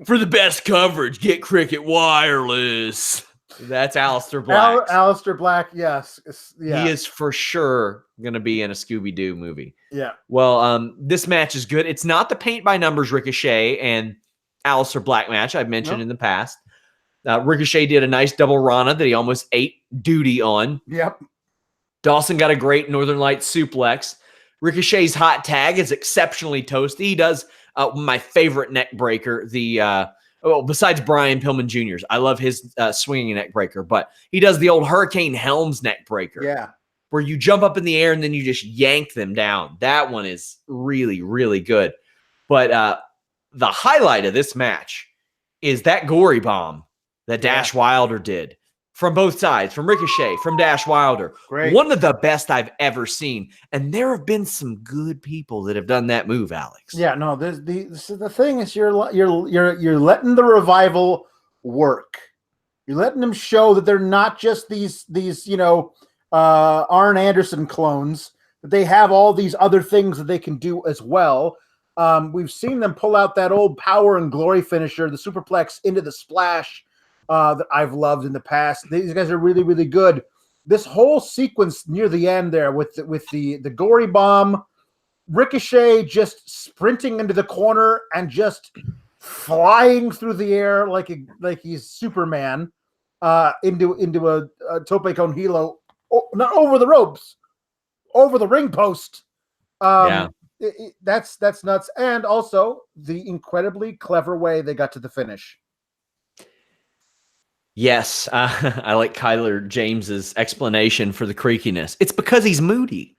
for the best coverage. Get Cricket Wireless. That's Aleister Black. Aleister Black, yes. Yeah. He is for sure going to be in a Scooby-Doo movie. Yeah. Well, this match is good. It's not the paint-by-numbers Ricochet and Aleister Black match I've mentioned in the past. Ricochet did a nice double Rana that he almost ate duty on. Yep. Dawson got a great Northern Lights suplex. Ricochet's hot tag is exceptionally toasty. He does my favorite neck breaker, besides Brian Pillman Jr.'s. I love his swinging neck breaker, but he does the old Hurricane Helms neck breaker. Yeah. Where you jump up in the air and then you just yank them down. That one is really, really good. But the highlight of this match is that gory bomb that Dash Wilder did from both sides, from Ricochet, from Dash Wilder. Great. One of the best I've ever seen. And there have been some good people that have done that move, Alex. Yeah, no, this is the thing is you're letting the Revival work. You're letting them show that they're not just these Arn Anderson clones, that they have all these other things that they can do as well. We've seen them pull out that old power and glory finisher, the superplex into the splash that I've loved in the past. These guys are really, really good. This whole sequence near the end there with the gory bomb, Ricochet just sprinting into the corner and just flying through the air like he's Superman into a tope con hilo. Not over the ropes, over the ring post. That's nuts. And also the incredibly clever way they got to the finish. Yes, I like Kyler James's explanation for the creakiness. It's because he's moody.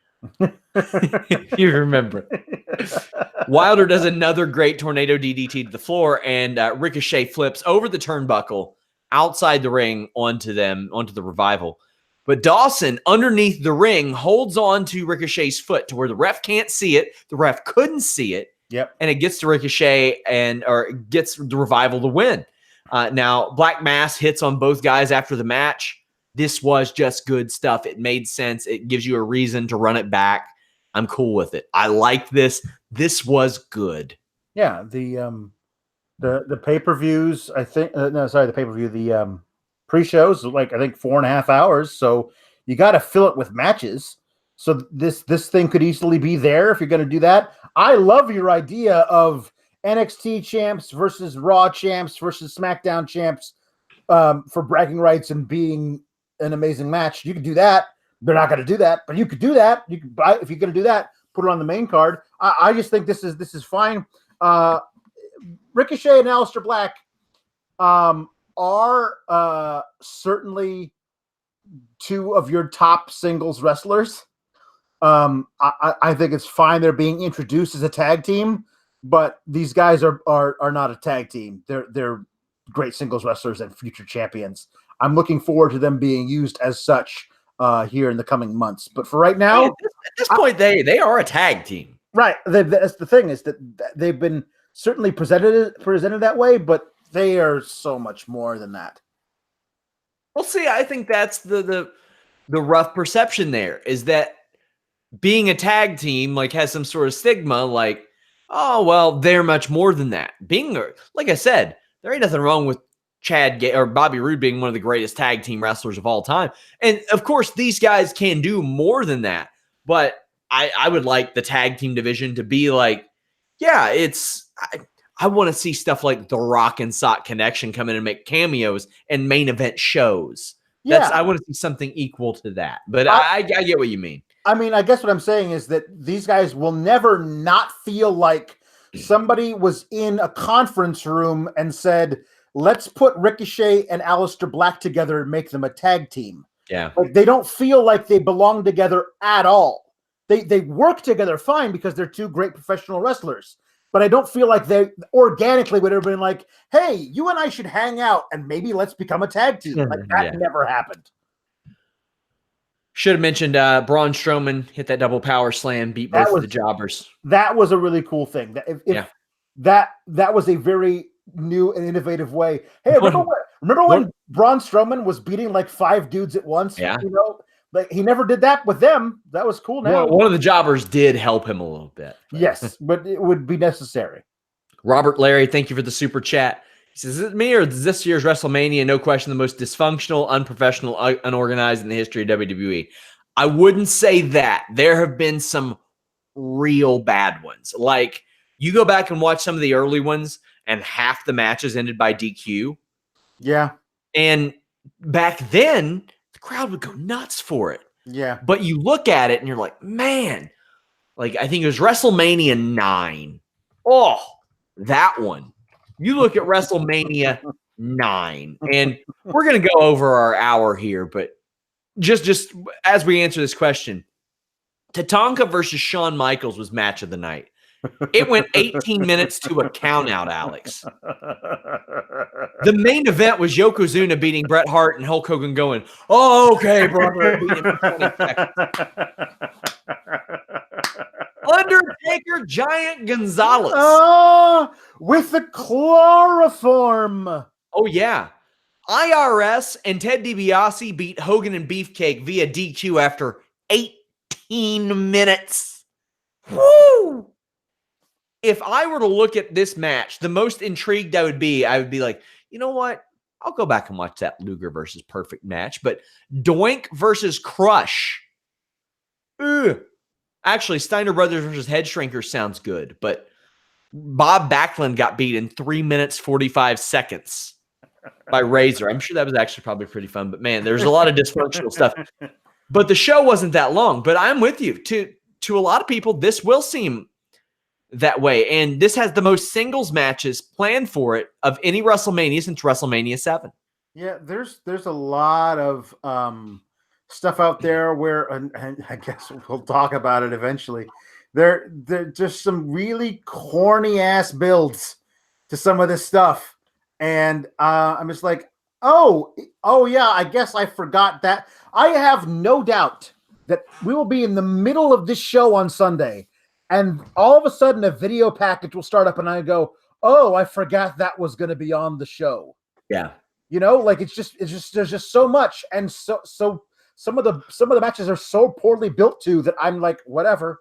You remember. Wilder does another great tornado DDT to the floor, and Ricochet flips over the turnbuckle outside the ring onto the Revival. But Dawson, underneath the ring, holds on to Ricochet's foot to where the ref can't see it. The ref couldn't see it. Yep. And it gets to Ricochet or gets the Revival to win. Now, Black Mass hits on both guys after the match. This was just good stuff. It made sense. It gives you a reason to run it back. I'm cool with it. I like this. This was good. Yeah, the pay-per-views, I think the pay-per-view, the pre-shows, like I think 4.5 hours. So you got to fill it with matches. So this thing could easily be there if you're going to do that. I love your idea of NXT champs versus Raw champs versus SmackDown champs for bragging rights and being an amazing match. You could do that. They're not going to do that, but you could do that. You could buy, if you're going to do that, put it on the main card. I just think this is fine. Ricochet and Aleister Black are certainly two of your top singles wrestlers. I think it's fine they're being introduced as a tag team, but these guys are not a tag team. They're great singles wrestlers and future champions. I'm looking forward to them being used as such here in the coming months. But for right now, at this point, they are a tag team, right? That's the thing, is that they've been certainly presented that way, but they are so much more than that. Well, see, I think that's the rough perception there, is that being a tag team has some sort of stigma, like, oh, well, they're much more than that. Like I said, there ain't nothing wrong with Chad or Bobby Roode being one of the greatest tag team wrestlers of all time. And of course, these guys can do more than that. But I would like the tag team division to be like, yeah, I want to see stuff like the Rock and Sock Connection come in and make cameos and main event shows. Yeah. I want to see something equal to that. But I get what you mean. I mean, I guess what I'm saying is that these guys will never not feel like somebody was in a conference room and said, let's put Ricochet and Aleister Black together and make them a tag team. Yeah. Like, they don't feel like they belong together at all. they work together fine because they're two great professional wrestlers. But I don't feel like they organically would have been like, hey, you and I should hang out and maybe let's become a tag team. Like that never happened. Should have mentioned Braun Strowman hit that double power slam, beat both of the jobbers. That was a really cool thing. That was a very new and innovative way. Hey, remember when Braun Strowman was beating like 5 dudes at once? Yeah. You know, like he never did that with them. That was cool. Now one of the jobbers did help him a little bit. Yes, but it would be necessary. Robert Larry, thank you for the super chat. He says, is it me or is this year's WrestleMania, no question, the most dysfunctional, unprofessional, unorganized in the history of WWE? I wouldn't say that. There have been some real bad ones. Like, you go back and watch some of the early ones, and half the matches ended by DQ. Yeah. And back then, the crowd would go nuts for it. Yeah. But you look at it, and you're like, man, like, I think it was WrestleMania 9. Oh, that one. You look at WrestleMania 9, and we're going to go over our hour here, but just as we answer this question, Tatanka versus Shawn Michaels was match of the night. It went 18 minutes to a count out, Alex. The main event was Yokozuna beating Bret Hart and Hulk Hogan going, oh, okay, brother. Beat him for 20 seconds. Undertaker Giant Gonzalez. With the chloroform. Oh, yeah. IRS and Ted DiBiase beat Hogan and Beefcake via DQ after 18 minutes. Woo! If I were to look at this match, the most intrigued I would be like, you know what? I'll go back and watch that Luger versus Perfect match. But Doink versus Crush. Ugh. Actually, Steiner Brothers versus Head Shrinkers sounds good, but Bob Backlund got beat in 3 minutes, 45 seconds by Razor. I'm sure that was actually probably pretty fun, but man, there's a lot of dysfunctional stuff. But the show wasn't that long, but I'm with you. To a lot of people, this will seem that way. And this has the most singles matches planned for it of any WrestleMania since WrestleMania 7. Yeah, there's a lot of stuff out there where, and I guess we'll talk about it eventually. There just some really corny ass builds to some of this stuff, and I'm just like, oh yeah, I guess I forgot that. I have no doubt that we will be in the middle of this show on Sunday, and all of a sudden a video package will start up, and I go, oh, I forgot that was going to be on the show. Yeah, you know, like it's just there's just so much, and so some of the matches are so poorly built too that I'm like, whatever.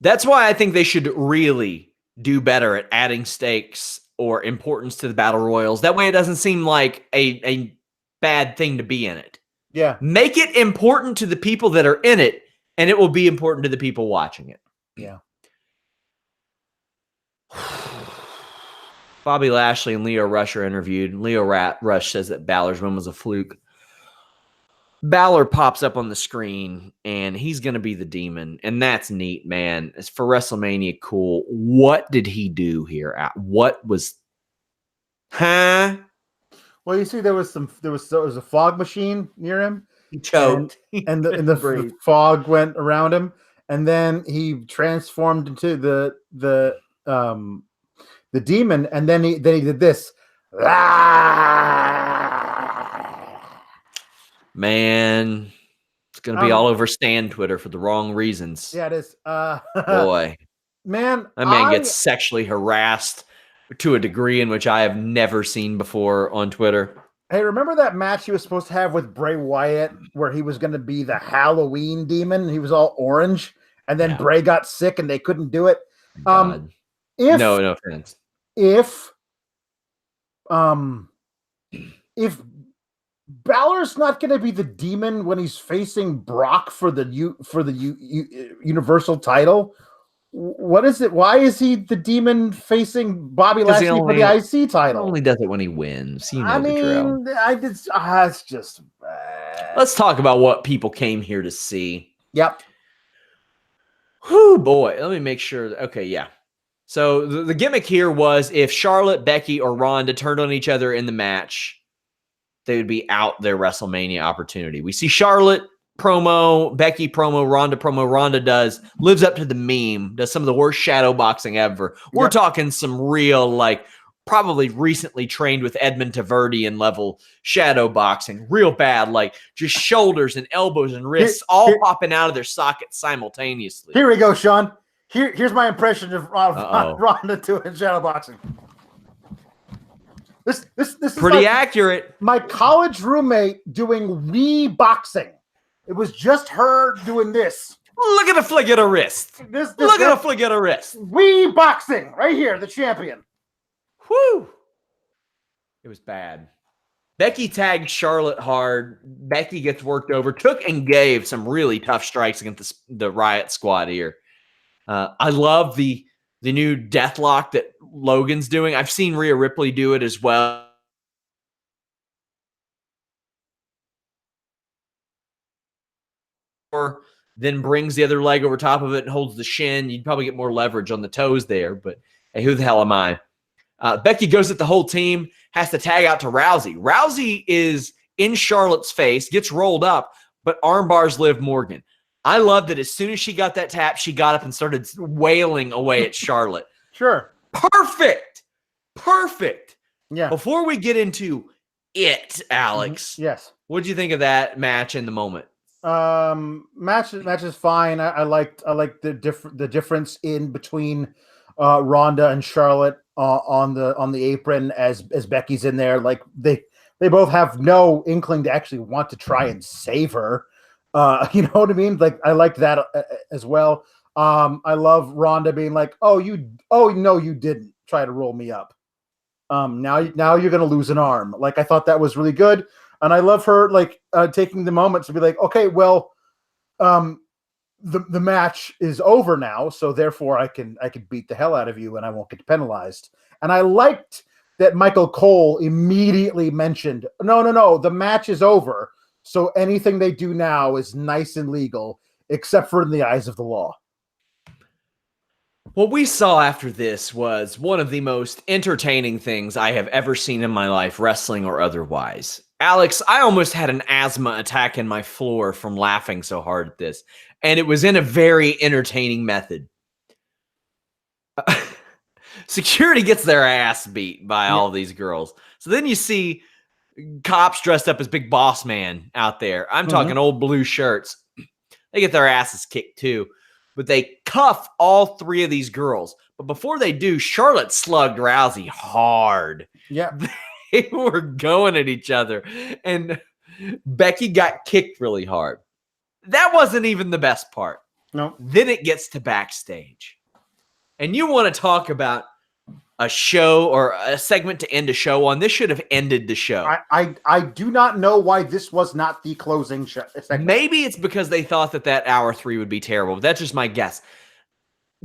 That's why I think they should really do better at adding stakes or importance to the battle royals. That way it doesn't seem like a bad thing to be in it. Yeah. Make it important to the people that are in it, and it will be important to the people watching it. Yeah. Bobby Lashley and Leo Rush are interviewed. Leo Rush says that Balor's win was a fluke. Balor pops up on the screen, and he's going to be the demon, and that's neat, man. It's for WrestleMania, cool. What did he do here? What was... Huh? Well, you see, there was a fog machine near him. He choked. And the fog went around him, and then he transformed into the demon, and then he did this. Man, it's going to be all over Stan Twitter for the wrong reasons. Yeah, it is. Boy. Man, that man gets sexually harassed to a degree in which I have never seen before on Twitter. Hey, remember that match he was supposed to have with Bray Wyatt where he was going to be the Halloween demon? He was all orange, and then Bray got sick and they couldn't do it. No offense. If Balor's not going to be the demon when he's facing Brock for the Universal title, what is it? Why is he the demon facing Bobby Lashley for the IC title? He only does it when he wins. You know the drill. It's just bad. Let's talk about what people came here to see. Yep. Whew, boy. Let me make sure. Okay, yeah. So the gimmick here was if Charlotte, Becky, or Ronda turned on each other in the match, they would be out their WrestleMania opportunity. We see Charlotte promo, Becky promo, Ronda does, lives up to the meme, does some of the worst shadow boxing ever. We're talking some real, like, probably recently trained with Edmund Taverdian level shadow boxing. Real bad, like just shoulders and elbows and wrists all popping out of their sockets simultaneously. Here we go, Sean. Here's my impression of Ronda doing shadow boxing. This is pretty accurate. My college roommate doing Wii boxing. It was just her doing this. Look at a flick at a wrist. Look at a flick at a wrist. Wii boxing right here, the champion. Whew. It was bad. Becky tagged Charlotte hard. Becky gets worked over. Took and gave some really tough strikes against the Riot Squad here. I love the new deathlock that Logan's doing. I've seen Rhea Ripley do it as well. Then brings the other leg over top of it and holds the shin. You'd probably get more leverage on the toes there, but hey, who the hell am I? Becky goes at the whole team, has to tag out to Rousey. Rousey is in Charlotte's face, gets rolled up, but armbars Liv Morgan. I love that as soon as she got that tap, she got up and started wailing away at Charlotte. Sure. Perfect. Yeah. Before we get into it, Alex. Yes. What did you think of that match in the moment? Match is fine. I liked the difference in between Ronda and Charlotte on the apron as Becky's in there. Like they both have no inkling to actually want to try and save her. You know what I mean? Like I liked that as well. I love Ronda being like, oh no, you didn't try to roll me up. Now you're gonna lose an arm. Like I thought that was really good. And I love her like taking the moment to be like, okay, well, the match is over now, so therefore I can beat the hell out of you and I won't get penalized. And I liked that Michael Cole immediately mentioned, no, the match is over, so anything they do now is nice and legal, except for in the eyes of the law. What we saw after this was one of the most entertaining things I have ever seen in my life, wrestling or otherwise. Alex, I almost had an asthma attack in my floor from laughing so hard at this. And it was in a very entertaining method. Security gets their ass beat by all these girls. So then you see cops dressed up as Big Boss Man out there. I'm talking old blue shirts. They get their asses kicked too. But they cuff all three of these girls. But before they do, Charlotte slugged Rousey hard. Yeah. They were going at each other. And Becky got kicked really hard. That wasn't even the best part. No. Then it gets to backstage. And you want to talk about a show or a segment to end a show on. This should have ended the show. I do not know why this was not the closing show segment. Maybe it's because they thought that hour 3 would be terrible. But that's just my guess.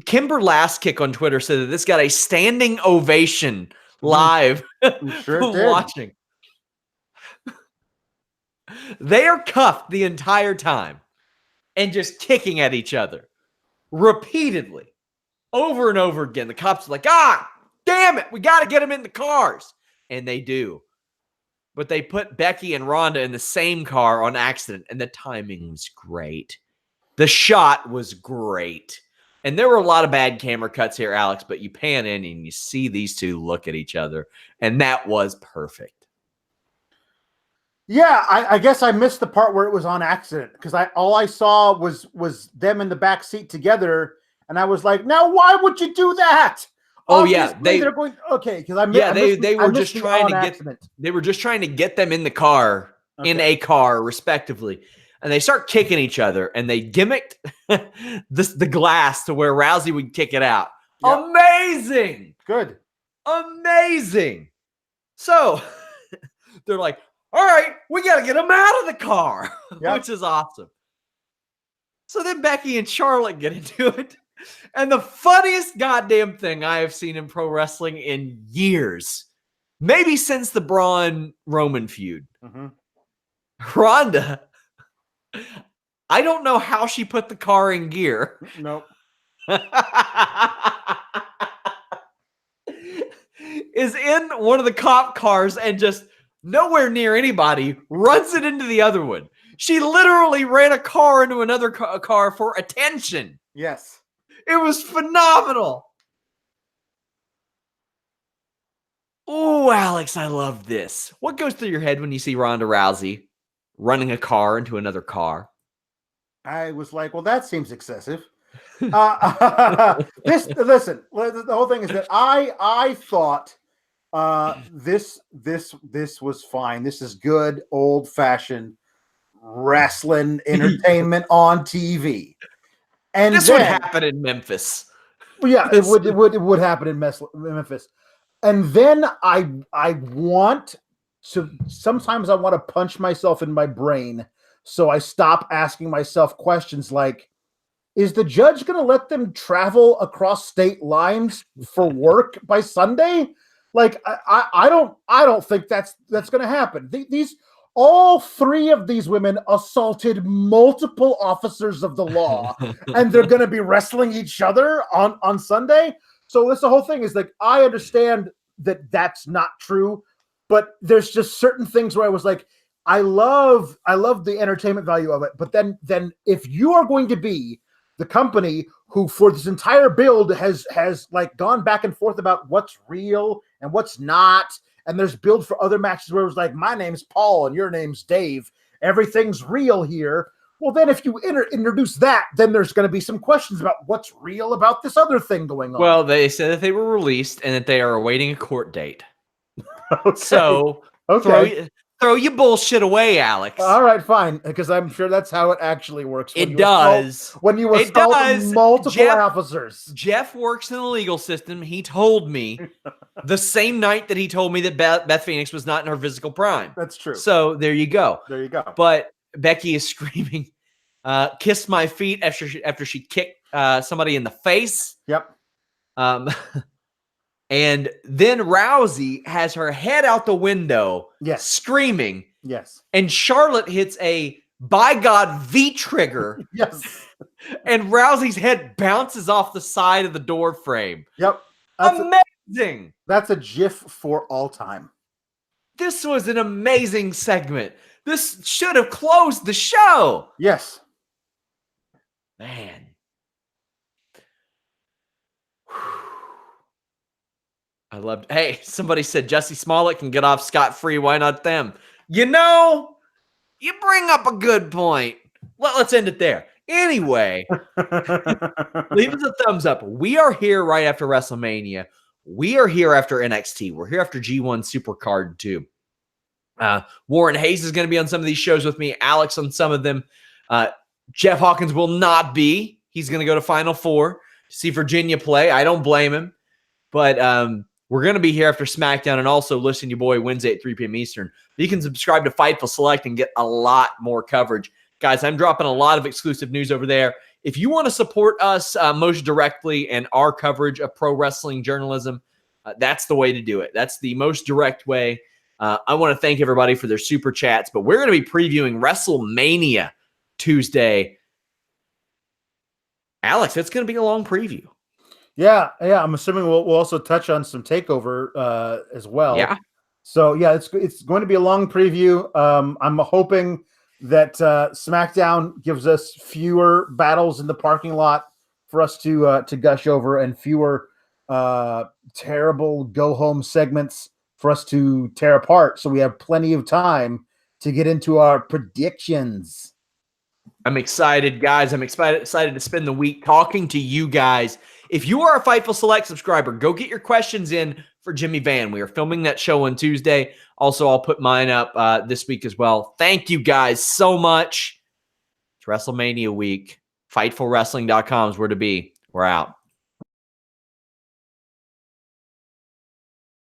Kimber Last Kick on Twitter said that this got a standing ovation live sure watching. They are cuffed the entire time and just kicking at each other repeatedly over and over again. The cops are like, damn it, we got to get them in the cars. And they do. But they put Becky and Ronda in the same car on accident, and the timing was great. The shot was great. And there were a lot of bad camera cuts here, Alex, but you pan in and you see these two look at each other, and that was perfect. Yeah, I guess I missed the part where it was on accident because all I saw was them in the back seat together, and I was like, now why would you do that? Obviously, they're going okay because they were just trying to get them in the car in a car respectively. And they start kicking each other, and they gimmicked the glass to where Rousey would kick it out. Yep. Amazing. Good. Amazing. So they're like, all right, we got to get him out of the car, which is awesome. So then Becky and Charlotte get into it. And the funniest goddamn thing I have seen in pro wrestling in years, maybe since the Braun Roman feud. Ronda, I don't know how she put the car in gear. Nope. Is in one of the cop cars and just nowhere near anybody runs it into the other one. She literally ran a car into another car for attention. Yes. It was phenomenal. Oh, Alex, I love this. What goes through your head when you see Ronda Rousey running a car into another car? I was like, well, that seems excessive. Listen, the whole thing is that I thought this was fine. This is good old fashioned wrestling entertainment on TV. And this would happen in Memphis. Yeah, it would happen in Memphis. And then I want to, sometimes I want to punch myself in my brain. So I stop asking myself questions like, is the judge going to let them travel across state lines for work by Sunday? Like, I don't think that's going to happen. All three of these women assaulted multiple officers of the law, and they're going to be wrestling each other on Sunday. So that's the whole thing, is like, I understand that that's not true, but there's just certain things where I was like, I love the entertainment value of it. But then if you are going to be the company who for this entire build has like gone back and forth about what's real and what's not, and there's build for other matches where it was like, my name's Paul and your name's Dave, everything's real here. Well, then if you introduce that, then there's going to be some questions about what's real about this other thing going on. Well, they said that they were released and that they are awaiting a court date. Okay. So throw your bullshit away, Alex. All right, fine, because I'm sure that's how it actually works. When you assault multiple officers. Jeff works in the legal system. He told me the same night that he told me that Beth Phoenix was not in her physical prime. That's true. So there you go. There you go. But Becky is screaming, "Kiss my feet!" after she kicked somebody in the face. Yep. And then Rousey has her head out the window, screaming. Yes. And Charlotte hits a, by God, V-trigger. Yes. And Rousey's head bounces off the side of the door frame. Yep. Amazing. That's a GIF for all time. This was an amazing segment. This should have closed the show. Yes. Man. I loved. Hey, somebody said Jussie Smollett can get off scot-free. Why not them? You know, you bring up a good point. Let's end it there. Anyway, leave us a thumbs up. We are here right after WrestleMania. We are here after NXT. We're here after G1 Supercard too. Warren Hayes is going to be on some of these shows with me. Alex on some of them. Jeff Hawkins will not be. He's going to go to Final Four to see Virginia play. I don't blame him. But we're going to be here after SmackDown and also listen to your boy Wednesday at 3 p.m. Eastern. You can subscribe to Fightful Select and get a lot more coverage. Guys, I'm dropping a lot of exclusive news over there. If you want to support us most directly and our coverage of pro wrestling journalism, that's the way to do it. That's the most direct way. I want to thank everybody for their super chats, but we're going to be previewing WrestleMania Tuesday. Alex, it's going to be a long preview. Yeah. I'm assuming we'll also touch on some TakeOver as well. Yeah. So yeah, it's going to be a long preview. I'm hoping that SmackDown gives us fewer battles in the parking lot for us to gush over, and fewer terrible go home segments for us to tear apart. So we have plenty of time to get into our predictions. I'm excited, guys. I'm excited to spend the week talking to you guys. If you are a Fightful Select subscriber, go get your questions in for Jimmy Van. We are filming that show on Tuesday. Also, I'll put mine up this week as well. Thank you guys so much. It's WrestleMania week. FightfulWrestling.com is where to be. We're out.